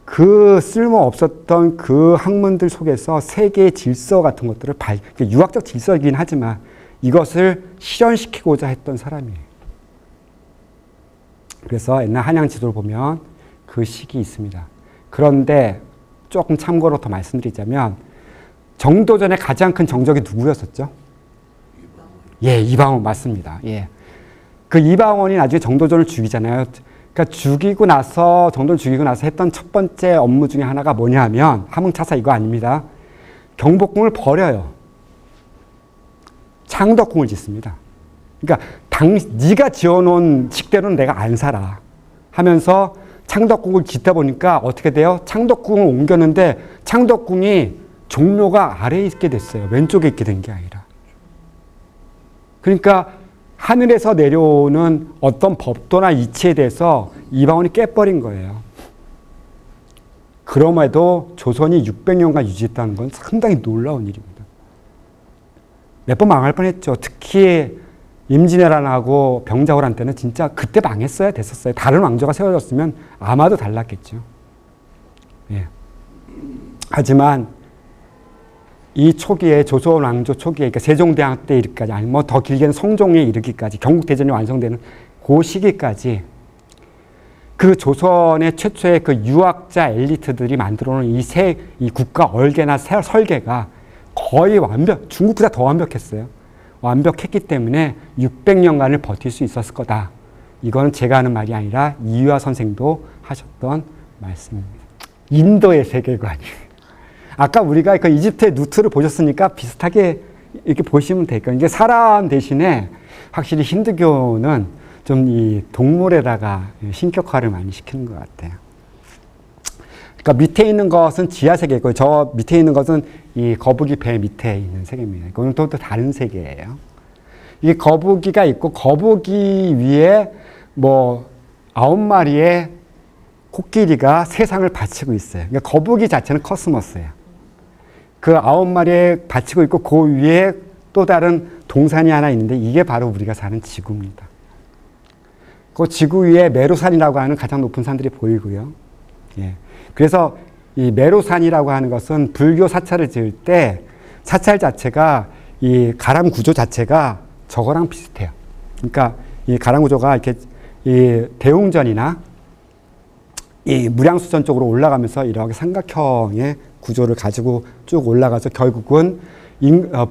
그 쓸모없었던 그 학문들 속에서 세계의 질서 같은 것들을 유학적 질서이긴 하지만 이것을 실현시키고자 했던 사람이에요. 그래서 옛날 한양 지도를 보면 그 시기 있습니다. 그런데 조금 참고로 더 말씀드리자면 정도전의 가장 큰 정적이 누구였었죠? 이방원 맞습니다. 그 이방원이 나중에 정도전을 죽이잖아요. 그러니까 정도를 죽이고 나서 했던 첫 번째 업무 중에 하나가 뭐냐 하면, 함흥차사 이거 아닙니다. 경복궁을 버려요. 창덕궁을 짓습니다. 그러니까 네가 지어놓은 식대로는 내가 안 살아 하면서 창덕궁을 짓다 보니까 어떻게 돼요? 창덕궁을 옮겼는데 창덕궁이 종묘가 아래에 있게 됐어요. 왼쪽에 있게 된 게 아니라. 그러니까 하늘에서 내려오는 어떤 법도나 이치에 대해서 이방원이 깨버린 거예요. 그럼에도 조선이 600년간 유지했다는 건 상당히 놀라운 일입니다. 몇 번 망할 뻔했죠. 특히 임진왜란하고 병자호란 때는 진짜 그때 망했어야 됐었어요. 다른 왕조가 세워졌으면 아마도 달랐겠죠. 예. 하지만 이 초기에 조선 왕조 초기에 그러니까 세종대왕 때 이르기까지 아니 뭐 더 길게는 성종에 이르기까지 경국대전이 완성되는 그 시기까지 그 조선의 최초의 그 유학자 엘리트들이 만들어놓은 이 국가 얼개나 설계가 거의 중국보다 더 완벽했어요. 완벽했기 때문에 600년간을 버틸 수 있었을 거다. 이거는 제가 하는 말이 아니라 이유화 선생도 하셨던 말씀입니다. 인도의 세계관이에요. 아까 우리가 그 이집트의 누트를 보셨으니까 비슷하게 이렇게 보시면 될 거예요. 이게 사람 대신에 확실히 힌두교는 좀 이 동물에다가 신격화를 많이 시키는 것 같아요. 그러니까 밑에 있는 것은 지하 세계고 저 밑에 있는 것은 이 거북이 배 밑에 있는 세계입니다. 이거는 또 다른 세계예요. 이 거북이가 있고 거북이 위에 뭐 9마리의 코끼리가 세상을 바치고 있어요. 그러니까 거북이 자체는 코스모스예요. 그 9마리에 바치고 있고 그 위에 또 다른 동산이 하나 있는데 이게 바로 우리가 사는 지구입니다. 그 지구 위에 메로산이라고 하는 가장 높은 산들이 보이고요. 예. 그래서 이 메로산이라고 하는 것은 불교 사찰을 지을 때 사찰 자체가 이 가람 구조 자체가 저거랑 비슷해요. 그러니까 이 가람 구조가 이렇게 이 대웅전이나 이 무량수전 쪽으로 올라가면서 이렇게 삼각형의 구조를 가지고 쭉 올라가서 결국은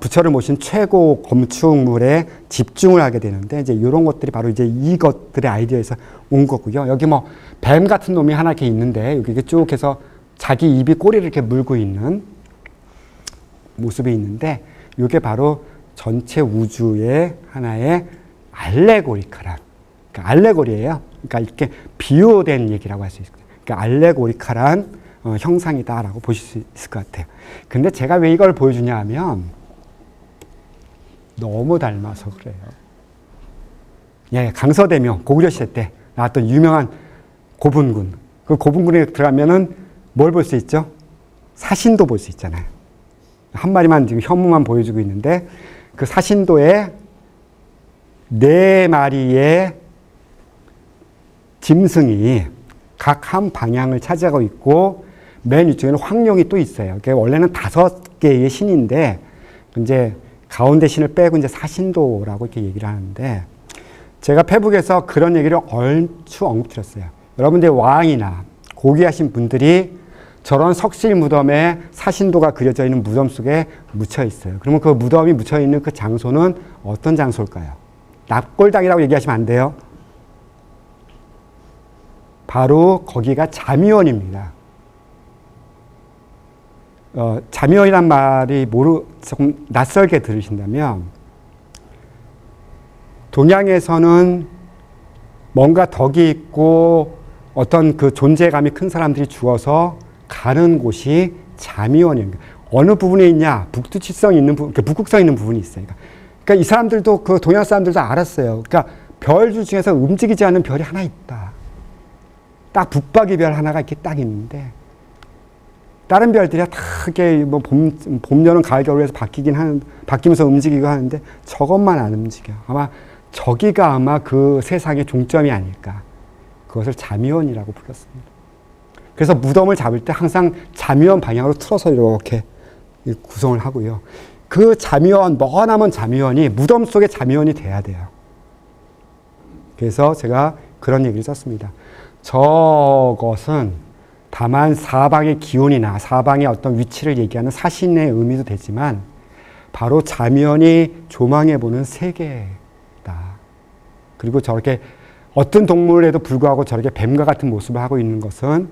부처를 모신 최고 건축물에 집중을 하게 되는데 이제 이런 것들이 바로 이제 이것들의 아이디어에서 온 거고요. 여기 뭐 뱀 같은 놈이 하나 이렇게 있는데 여기 쭉 해서 자기 입이 꼬리를 이렇게 물고 있는 모습이 있는데 이게 바로 전체 우주의 하나의 알레고리카란 그러니까 알레고리예요. 그러니까 이렇게 비유된 얘기라고 할 수 있어요. 그러니까 알레고리카란 형상이다라고 보실 수 있을 것 같아요. 근데 제가 왜 이걸 보여주냐 하면 너무 닮아서 그래요. 예, 강서대묘 고구려 시대 때 나왔던 유명한 고분군. 그 고분군에 들어가면은 뭘 볼 수 있죠? 사신도 볼 수 있잖아요. 한 마리만 지금 현무만 보여주고 있는데 그 사신도에 4마리의 짐승이 각 한 방향을 차지하고 있고 맨 위쪽에는 황룡이 또 있어요. 그러니까 원래는 5개의 신인데 이제 가운데 신을 빼고 이제 사신도라고 이렇게 얘기를 하는데 제가 페북에서 그런 얘기를 얼추 언급드렸어요. 여러분들 왕이나 고귀하신 분들이 저런 석실 무덤에 사신도가 그려져 있는 무덤 속에 묻혀 있어요. 그러면 그 무덤이 묻혀 있는 그 장소는 어떤 장소일까요? 납골당이라고 얘기하시면 안 돼요. 바로 거기가 잠의원입니다. 잠의원이란 말이 조금 낯설게 들으신다면 동양에서는 뭔가 덕이 있고 어떤 그 존재감이 큰 사람들이 죽어서 가는 곳이 잠의원입니다. 어느 부분에 있냐? 북두칠성 있는 부분, 북극성 있는 부분이 있어요. 그러니까 이 사람들도 그 동양 사람들도 알았어요. 그러니까 별들 중에서 움직이지 않는 별이 하나 있다. 딱 북박이 별 하나가 이렇게 딱 있는데 다른 별들이 다 이렇게 뭐 봄, 여름, 가을, 겨울에서 바뀌면서 움직이고 하는데 저것만 안 움직여. 아마 저기가 아마 그 세상의 종점이 아닐까. 그것을 잠의원이라고 불렀습니다. 그래서 무덤을 잡을 때 항상 잠의원 방향으로 틀어서 이렇게 구성을 하고요. 그 잠의원, 머나먼 잠의원이 무덤 속의 잠의원이 돼야 돼요. 그래서 제가 그런 얘기를 썼습니다. 저것은 다만 사방의 기운이나 사방의 어떤 위치를 얘기하는 사신의 의미도 되지만 바로 잠의원이 조망해보는 세계다. 그리고 저렇게 어떤 동물에도 불구하고 저렇게 뱀과 같은 모습을 하고 있는 것은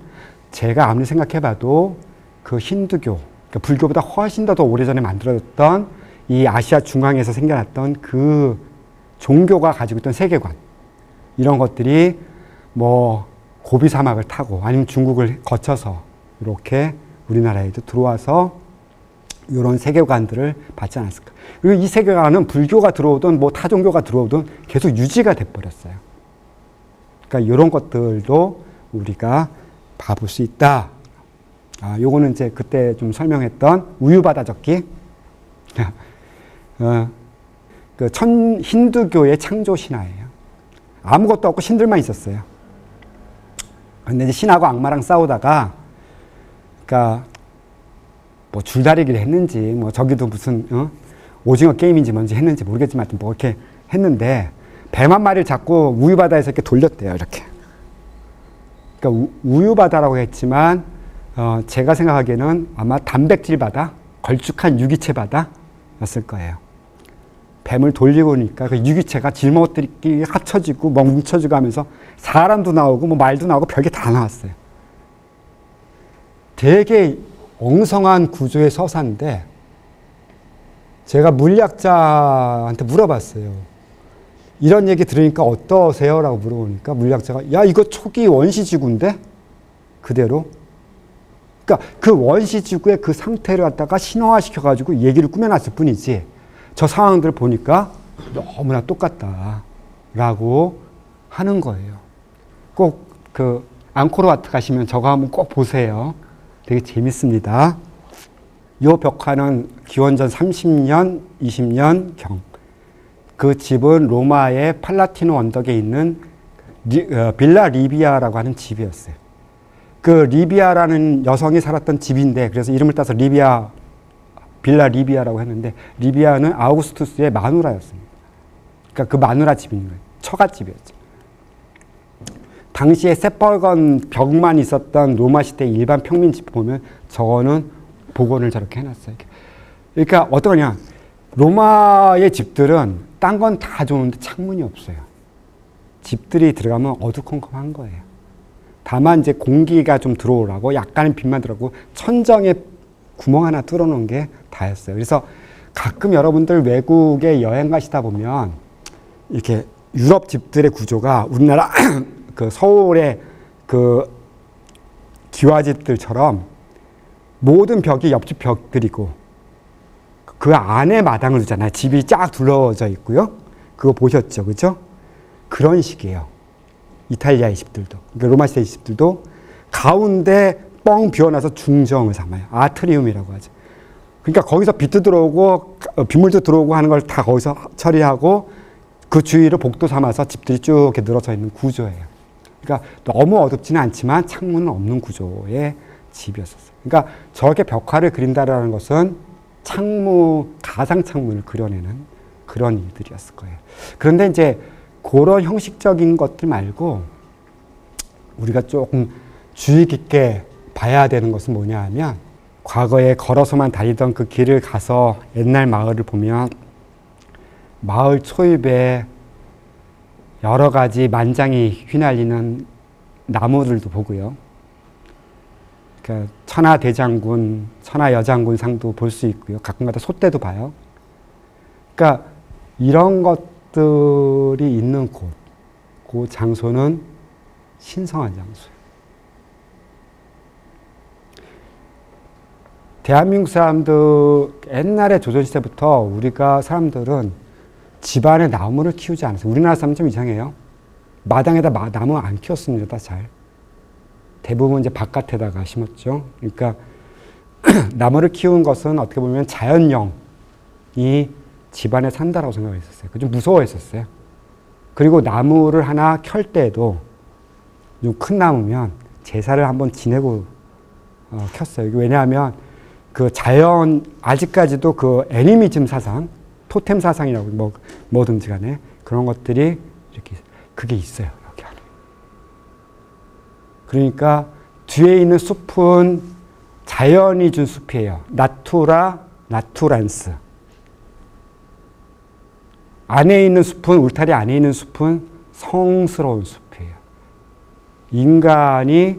제가 아무리 생각해봐도 그 힌두교, 그러니까 불교보다 훨씬 더 오래전에 만들어졌던 이 아시아 중앙에서 생겨났던 그 종교가 가지고 있던 세계관, 이런 것들이 뭐 고비 사막을 타고 아니면 중국을 거쳐서 이렇게 우리나라에도 들어와서 이런 세계관들을 받지 않았을까. 그리고 이 세계관은 불교가 들어오든 뭐 타종교가 들어오든 계속 유지가 돼버렸어요. 그러니까 이런 것들도 우리가 봐볼 수 있다. 요거는 이제 그때 좀 설명했던 우유바다 적기. 그 힌두교의 창조 신화예요. 아무것도 없고 신들만 있었어요. 근데 이제 신하고 악마랑 싸우다가, 그러니까 뭐 줄다리기를 했는지, 뭐 저기도 무슨 오징어 게임인지 뭔지 했는지 모르겠지만 뭐 이렇게 했는데 뱀 한 마리를 잡고 우유바다에서 이렇게 돌렸대요. 이렇게. 그러니까 우유바다라고 했지만 제가 생각하기에는 아마 단백질 바다, 걸쭉한 유기체 바다였을 거예요. 뱀을 돌리고 오니까 그 유기체가 짊어뜨리기 합쳐지고 막 뭉쳐지고 하면서 사람도 나오고 뭐 말도 나오고 별게 다 나왔어요. 되게 엉성한 구조의 서사인데 제가 물리학자한테 물어봤어요. 이런 얘기 들으니까 어떠세요? 라고 물어보니까 물리학자가 야 이거 초기 원시지구인데? 그대로. 그러니까 그 원시지구의 그 상태를 갖다가 신화화시켜가지고 얘기를 꾸며놨을 뿐이지 저 상황들을 보니까 너무나 똑같다라고 하는 거예요. 꼭 그 앙코르와트 가시면 저거 한번 꼭 보세요. 되게 재밌습니다. 이 벽화는 기원전 30년, 20년경. 그 집은 로마의 팔라티노 언덕에 있는 빌라 리비아라고 하는 집이었어요. 그 리비아라는 여성이 살았던 집인데 그래서 이름을 따서 빌라 리비아라고 했는데 리비아는 아우구스투스의 마누라였습니다. 그러니까 그 마누라 집인 거예요. 처갓집이었죠. 당시에 새빨간 벽만 있었던 로마 시대 일반 평민집 보면 저거는 복원을 저렇게 해놨어요. 그러니까 어떠냐? 로마의 집들은 딴 건 다 좋은데 창문이 없어요. 집들이 들어가면 어두컴컴한 거예요. 다만 이제 공기가 좀 들어오라고 약간의 빛만 들어오고 천정에 구멍 하나 뚫어놓은 게 다였어요. 그래서 가끔 여러분들 외국에 여행 가시다 보면 이렇게 유럽 집들의 구조가 우리나라 그 서울의 그 기와집들처럼 모든 벽이 옆집 벽들이고 그 안에 마당을 두잖아요. 집이 쫙 둘러져 있고요. 그거 보셨죠? 그죠? 그런 식이에요. 이탈리아의 집들도. 그러니까 로마 시대 집들도 가운데 뻥 비워놔서 중정을 삼아요. 아트리움이라고 하죠. 그러니까 거기서 빛도 들어오고 빗물도 들어오고 하는 걸 다 거기서 처리하고 그 주위를 복도 삼아서 집들이 쭉 이렇게 늘어져 있는 구조예요. 그러니까 너무 어둡지는 않지만 창문은 없는 구조의 집이었어요. 그러니까 저렇게 벽화를 그린다라는 것은 가상 창문을 그려내는 그런 일들이었을 거예요. 그런데 이제 그런 형식적인 것들 말고 우리가 조금 주의 깊게 봐야 되는 것은 뭐냐 하면 과거에 걸어서만 다니던 그 길을 가서 옛날 마을을 보면 마을 초입에 여러 가지 만장이 휘날리는 나무들도 보고요. 그러니까 천하대장군, 천하여장군 상도 볼 수 있고요. 가끔가다 소떼도 봐요. 그러니까 이런 것들이 있는 곳, 그 장소는 신성한 장소예요. 대한민국 사람들 옛날에 조선시대부터 우리가 사람들은 집안에 나무를 키우지 않았어요. 우리나라 사람은 좀 이상해요. 마당에다 나무 안 키웠습니다. 잘. 대부분 이제 바깥에다가 심었죠. 그러니까 나무를 키운 것은 어떻게 보면 자연령이 집안에 산다라고 생각했었어요. 좀 무서워했었어요. 그리고 나무를 하나 켤 때도 좀 큰 나무면 제사를 한번 지내고 켰어요. 왜냐하면 그 자연 아직까지도 그 애니미즘 사상, 토템 사상이라고 뭐든지 간에 그런 것들이 이렇게 그게 있어요. 여기 안에. 그러니까 뒤에 있는 숲은 자연이 준 숲이에요. 나투란스. 안에 있는 숲은 울타리 안에 있는 숲은 성스러운 숲이에요. 인간이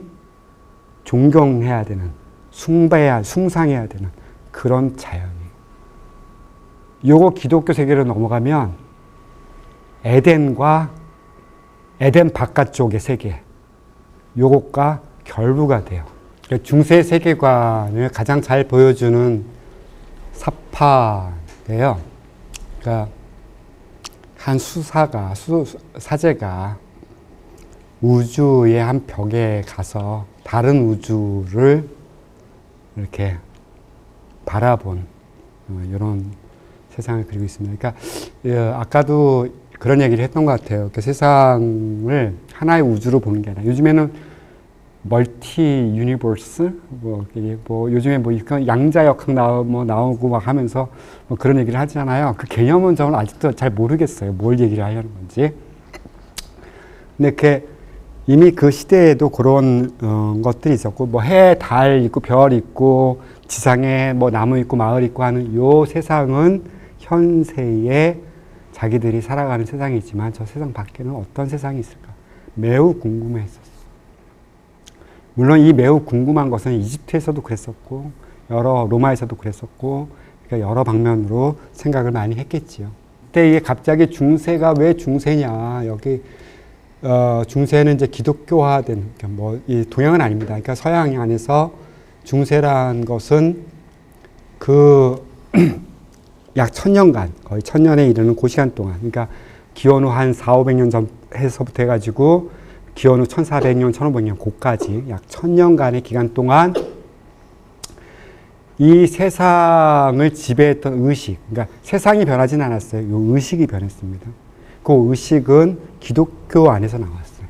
존경해야 되는 숭상해야 되는 그런 자연이. 요거 기독교 세계로 넘어가면 에덴과 에덴 바깥쪽의 세계, 요것과 결부가 돼요. 중세 세계관을 가장 잘 보여주는 사파예요. 그러니까 한 사제가 우주의 한 벽에 가서 다른 우주를 이렇게 바라본 이런 세상을 그리고 있습니다. 그러니까 아까도 그런 얘기를 했던 것 같아요. 그 세상을 하나의 우주로 보는 게 아니라 요즘에는 멀티 유니버스 뭐 요즘에 뭐 양자역학 나오고 막 하면서 뭐 그런 얘기를 하잖아요. 그 개념은 저는 아직도 잘 모르겠어요. 뭘 얘기를 하려는 건지. 근데 이미 그 시대에도 그런 것들이 있었고 뭐 해, 달 있고 별 있고 지상에 뭐 나무 있고 마을 있고 하는 요 세상은 현세에 자기들이 살아가는 세상이지만 저 세상 밖에는 어떤 세상이 있을까? 매우 궁금해했었어요. 물론 이 매우 궁금한 것은 이집트에서도 그랬었고 로마에서도 그랬었고 그러니까 여러 방면으로 생각을 많이 했겠지요. 그때 이게 갑자기 중세가 왜 중세냐? 여기 중세는 이제 기독교화된 이 동양은 아닙니다. 그러니까 서양 안에서 중세란 것은 약 1000년간, 거의 1000년에 이르는 그 시간 동안, 그러니까 기원 후 한 400~500년 전에서부터 해가지고 기원 후 1400년, 1500년, 고까지 약 1000년간의 기간 동안 이 세상을 지배했던 의식, 그러니까 세상이 변하진 않았어요. 이 의식이 변했습니다. 그 의식은 기독교 안에서 나왔어요.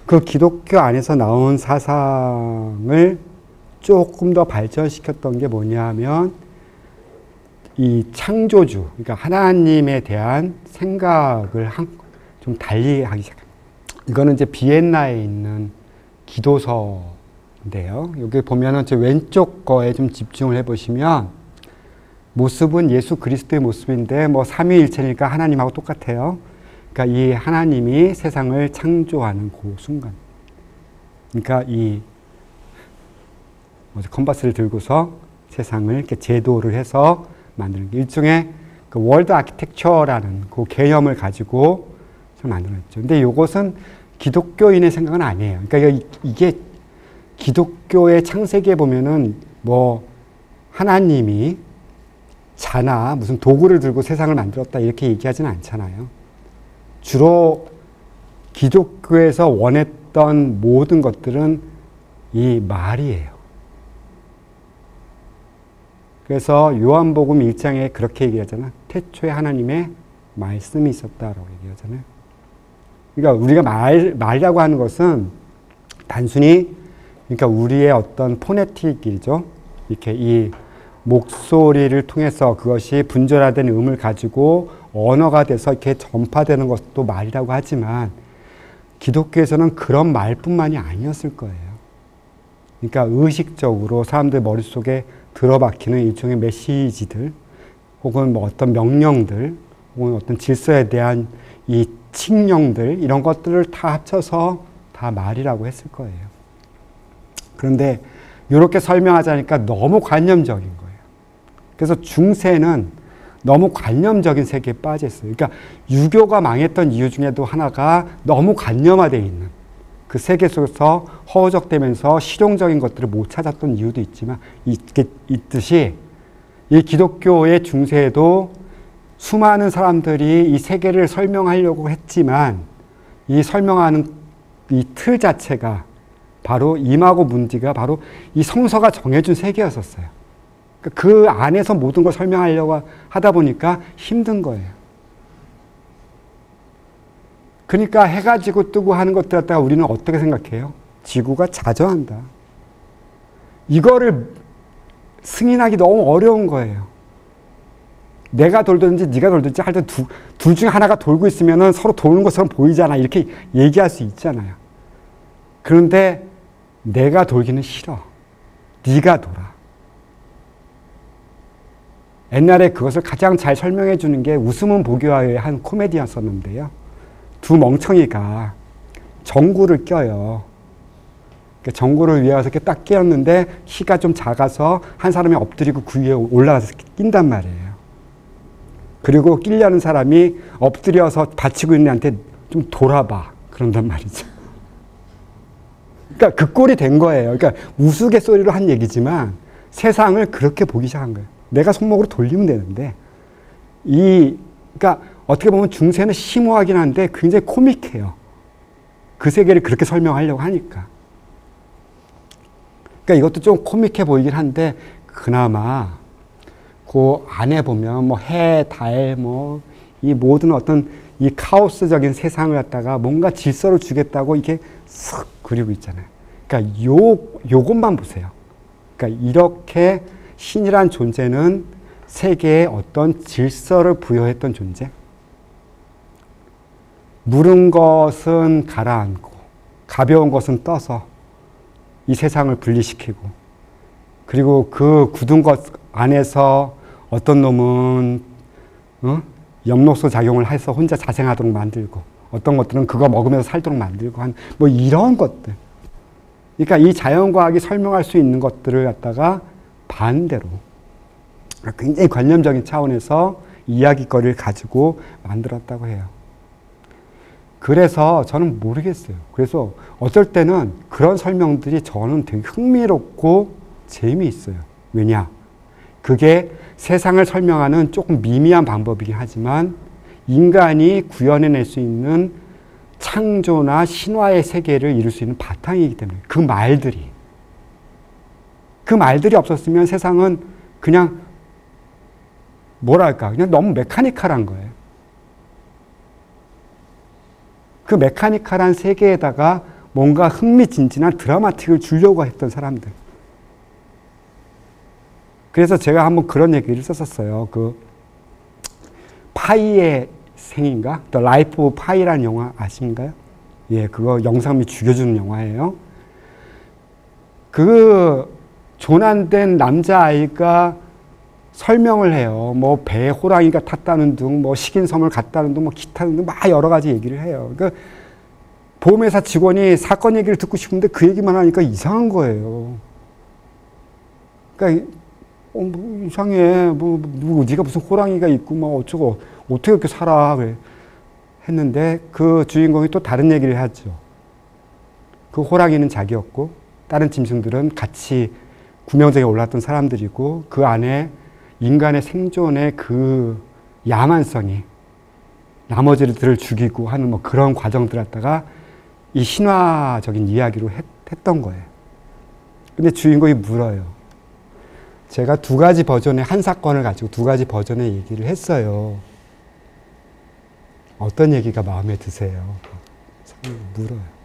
그 기독교 안에서 나온 사상을 조금 더 발전시켰던 게 뭐냐 하면 이 창조주, 그러니까 하나님에 대한 생각을 좀 달리 하기 시작합니다. 이거는 이제 비엔나에 있는 기도서인데요. 여기 보면은 제 왼쪽 거에 좀 집중을 해보시면 모습은 예수 그리스도의 모습인데 뭐 삼위일체니까 하나님하고 똑같아요. 그러니까 이 하나님이 세상을 창조하는 그 순간. 그러니까 이 컴파스를 들고서 세상을 이렇게 제도를 해서 만드는 게 일종의 그 월드 아키텍처라는 그 개념을 가지고 만들어냈죠. 근데 이것은 기독교인의 생각은 아니에요. 그러니까 이게 기독교의 창세기에 보면은 뭐 하나님이 자나 무슨 도구를 들고 세상을 만들었다 이렇게 얘기하지는 않잖아요. 주로 기독교에서 원했던 모든 것들은 이 말이에요. 그래서 요한복음 1장에 그렇게 얘기하잖아. 태초에 하나님의 말씀이 있었다라고 얘기하잖아요. 그러니까 우리가 말이라고 하는 것은 단순히 그러니까 우리의 어떤 포네틱이죠. 이렇게 이 목소리를 통해서 그것이 분절화된 음을 가지고 언어가 돼서 이렇게 전파되는 것도 말이라고 하지만 기독교에서는 그런 말뿐만이 아니었을 거예요. 그러니까 의식적으로 사람들 머릿속에 들어박히는 일종의 메시지들 혹은 뭐 어떤 명령들 혹은 어떤 질서에 대한 이 칙령들 이런 것들을 다 합쳐서 다 말이라고 했을 거예요. 그런데 이렇게 설명하자니까 너무 관념적인 거예요. 그래서 중세는 너무 관념적인 세계에 빠져 있어요. 그러니까 유교가 망했던 이유 중에도 하나가 너무 관념화되어 있는 그 세계 속에서 허우적대면서 실용적인 것들을 못 찾았던 이유도 있지만 있듯이 이 기독교의 중세에도 수많은 사람들이 이 세계를 설명하려고 했지만 이 설명하는 이 틀 자체가 바로 임하고 문디가 바로 이 성서가 정해준 세계였었어요. 그 안에서 모든 걸 설명하려고 하다 보니까 힘든 거예요. 그러니까 해가 지고 뜨고 하는 것들 갖다가 우리는 어떻게 생각해요? 지구가 자전한다. 이거를 승인하기 너무 어려운 거예요. 내가 돌든지 네가 돌든지 할 때 둘 중에 하나가 돌고 있으면 서로 도는 것처럼 보이잖아. 이렇게 얘기할 수 있잖아요. 그런데 내가 돌기는 싫어. 네가 돌아. 옛날에 그것을 가장 잘 설명해 주는 게 웃음은 보기와의 한 코미디였었는데요. 두 멍청이가 전구를 껴요. 전구를 위해서 이렇게 딱 끼었는데 키가 좀 작아서 한 사람이 엎드리고 그 위에 올라가서 낀단 말이에요. 그리고 끼려는 사람이 엎드려서 받치고 있는 애한테 좀 돌아봐. 그런단 말이죠. 그러니까 그 꼴이 된 거예요. 그러니까 우스갯소리로 한 얘기지만 세상을 그렇게 보기 시작한 거예요. 내가 손목으로 돌리면 되는데 그러니까 어떻게 보면 중세는 심오하긴 한데 굉장히 코믹해요. 그 세계를 그렇게 설명하려고 하니까. 그러니까 이것도 좀 코믹해 보이긴 한데 그나마 그 안에 보면 뭐 해, 달, 뭐 이 모든 어떤 이 카오스적인 세상을 갖다가 뭔가 질서를 주겠다고 이렇게 쓱 그리고 있잖아요. 그러니까 요것만 보세요. 그러니까 이렇게 신이란 존재는 세계에 어떤 질서를 부여했던 존재. 무른 것은 가라앉고 가벼운 것은 떠서 이 세상을 분리시키고 그리고 그 굳은 것 안에서 어떤 놈은 엽록소 작용을 해서 혼자 자생하도록 만들고 어떤 것들은 그거 먹으면서 살도록 만들고 한 뭐 이런 것들. 그러니까 이 자연과학이 설명할 수 있는 것들을 갖다가 반대로 굉장히 관념적인 차원에서 이야기거리를 가지고 만들었다고 해요. 그래서 저는 모르겠어요. 그래서 어떨 때는 그런 설명들이 저는 되게 흥미롭고 재미있어요. 왜냐? 그게 세상을 설명하는 조금 미미한 방법이긴 하지만 인간이 구현해낼 수 있는 창조나 신화의 세계를 이룰 수 있는 바탕이기 때문에 그 말들이 없었으면 세상은 그냥 뭐랄까 그냥 너무 메카니컬한 거예요. 그 메카니컬한 세계에다가 뭔가 흥미진진한 드라마틱을 주려고 했던 사람들. 그래서 제가 한번 그런 얘기를 썼었어요. 그 파이의 생인가? The Life of Pi라는 영화 아신가요? 예, 그거 영상미 죽여주는 영화예요. 그 조난된 남자아이가 설명을 해요. 뭐 배에 호랑이가 탔다는 등, 뭐 식인섬을 갔다는 등, 뭐 기타는 등, 막 여러 가지 얘기를 해요. 그러니까 보험회사 직원이 사건 얘기를 듣고 싶은데 그 얘기만 하니까 이상한 거예요. 그러니까 뭐 이상해. 네가 무슨 호랑이가 있고 뭐 어쩌고 어떻게 그렇게 살아? 그래. 했는데 그 주인공이 또 다른 얘기를 하죠. 그 호랑이는 자기였고 다른 짐승들은 같이 구명정에 올랐던 사람들이고 그 안에 인간의 생존의 그 야만성이 나머지들을 죽이고 하는 뭐 그런 과정들 갖다가 이 신화적인 이야기로 했던 거예요. 근데 주인공이 물어요. 제가 두 가지 버전의 한 사건을 가지고 두 가지 버전의 얘기를 했어요. 어떤 얘기가 마음에 드세요? 물어요.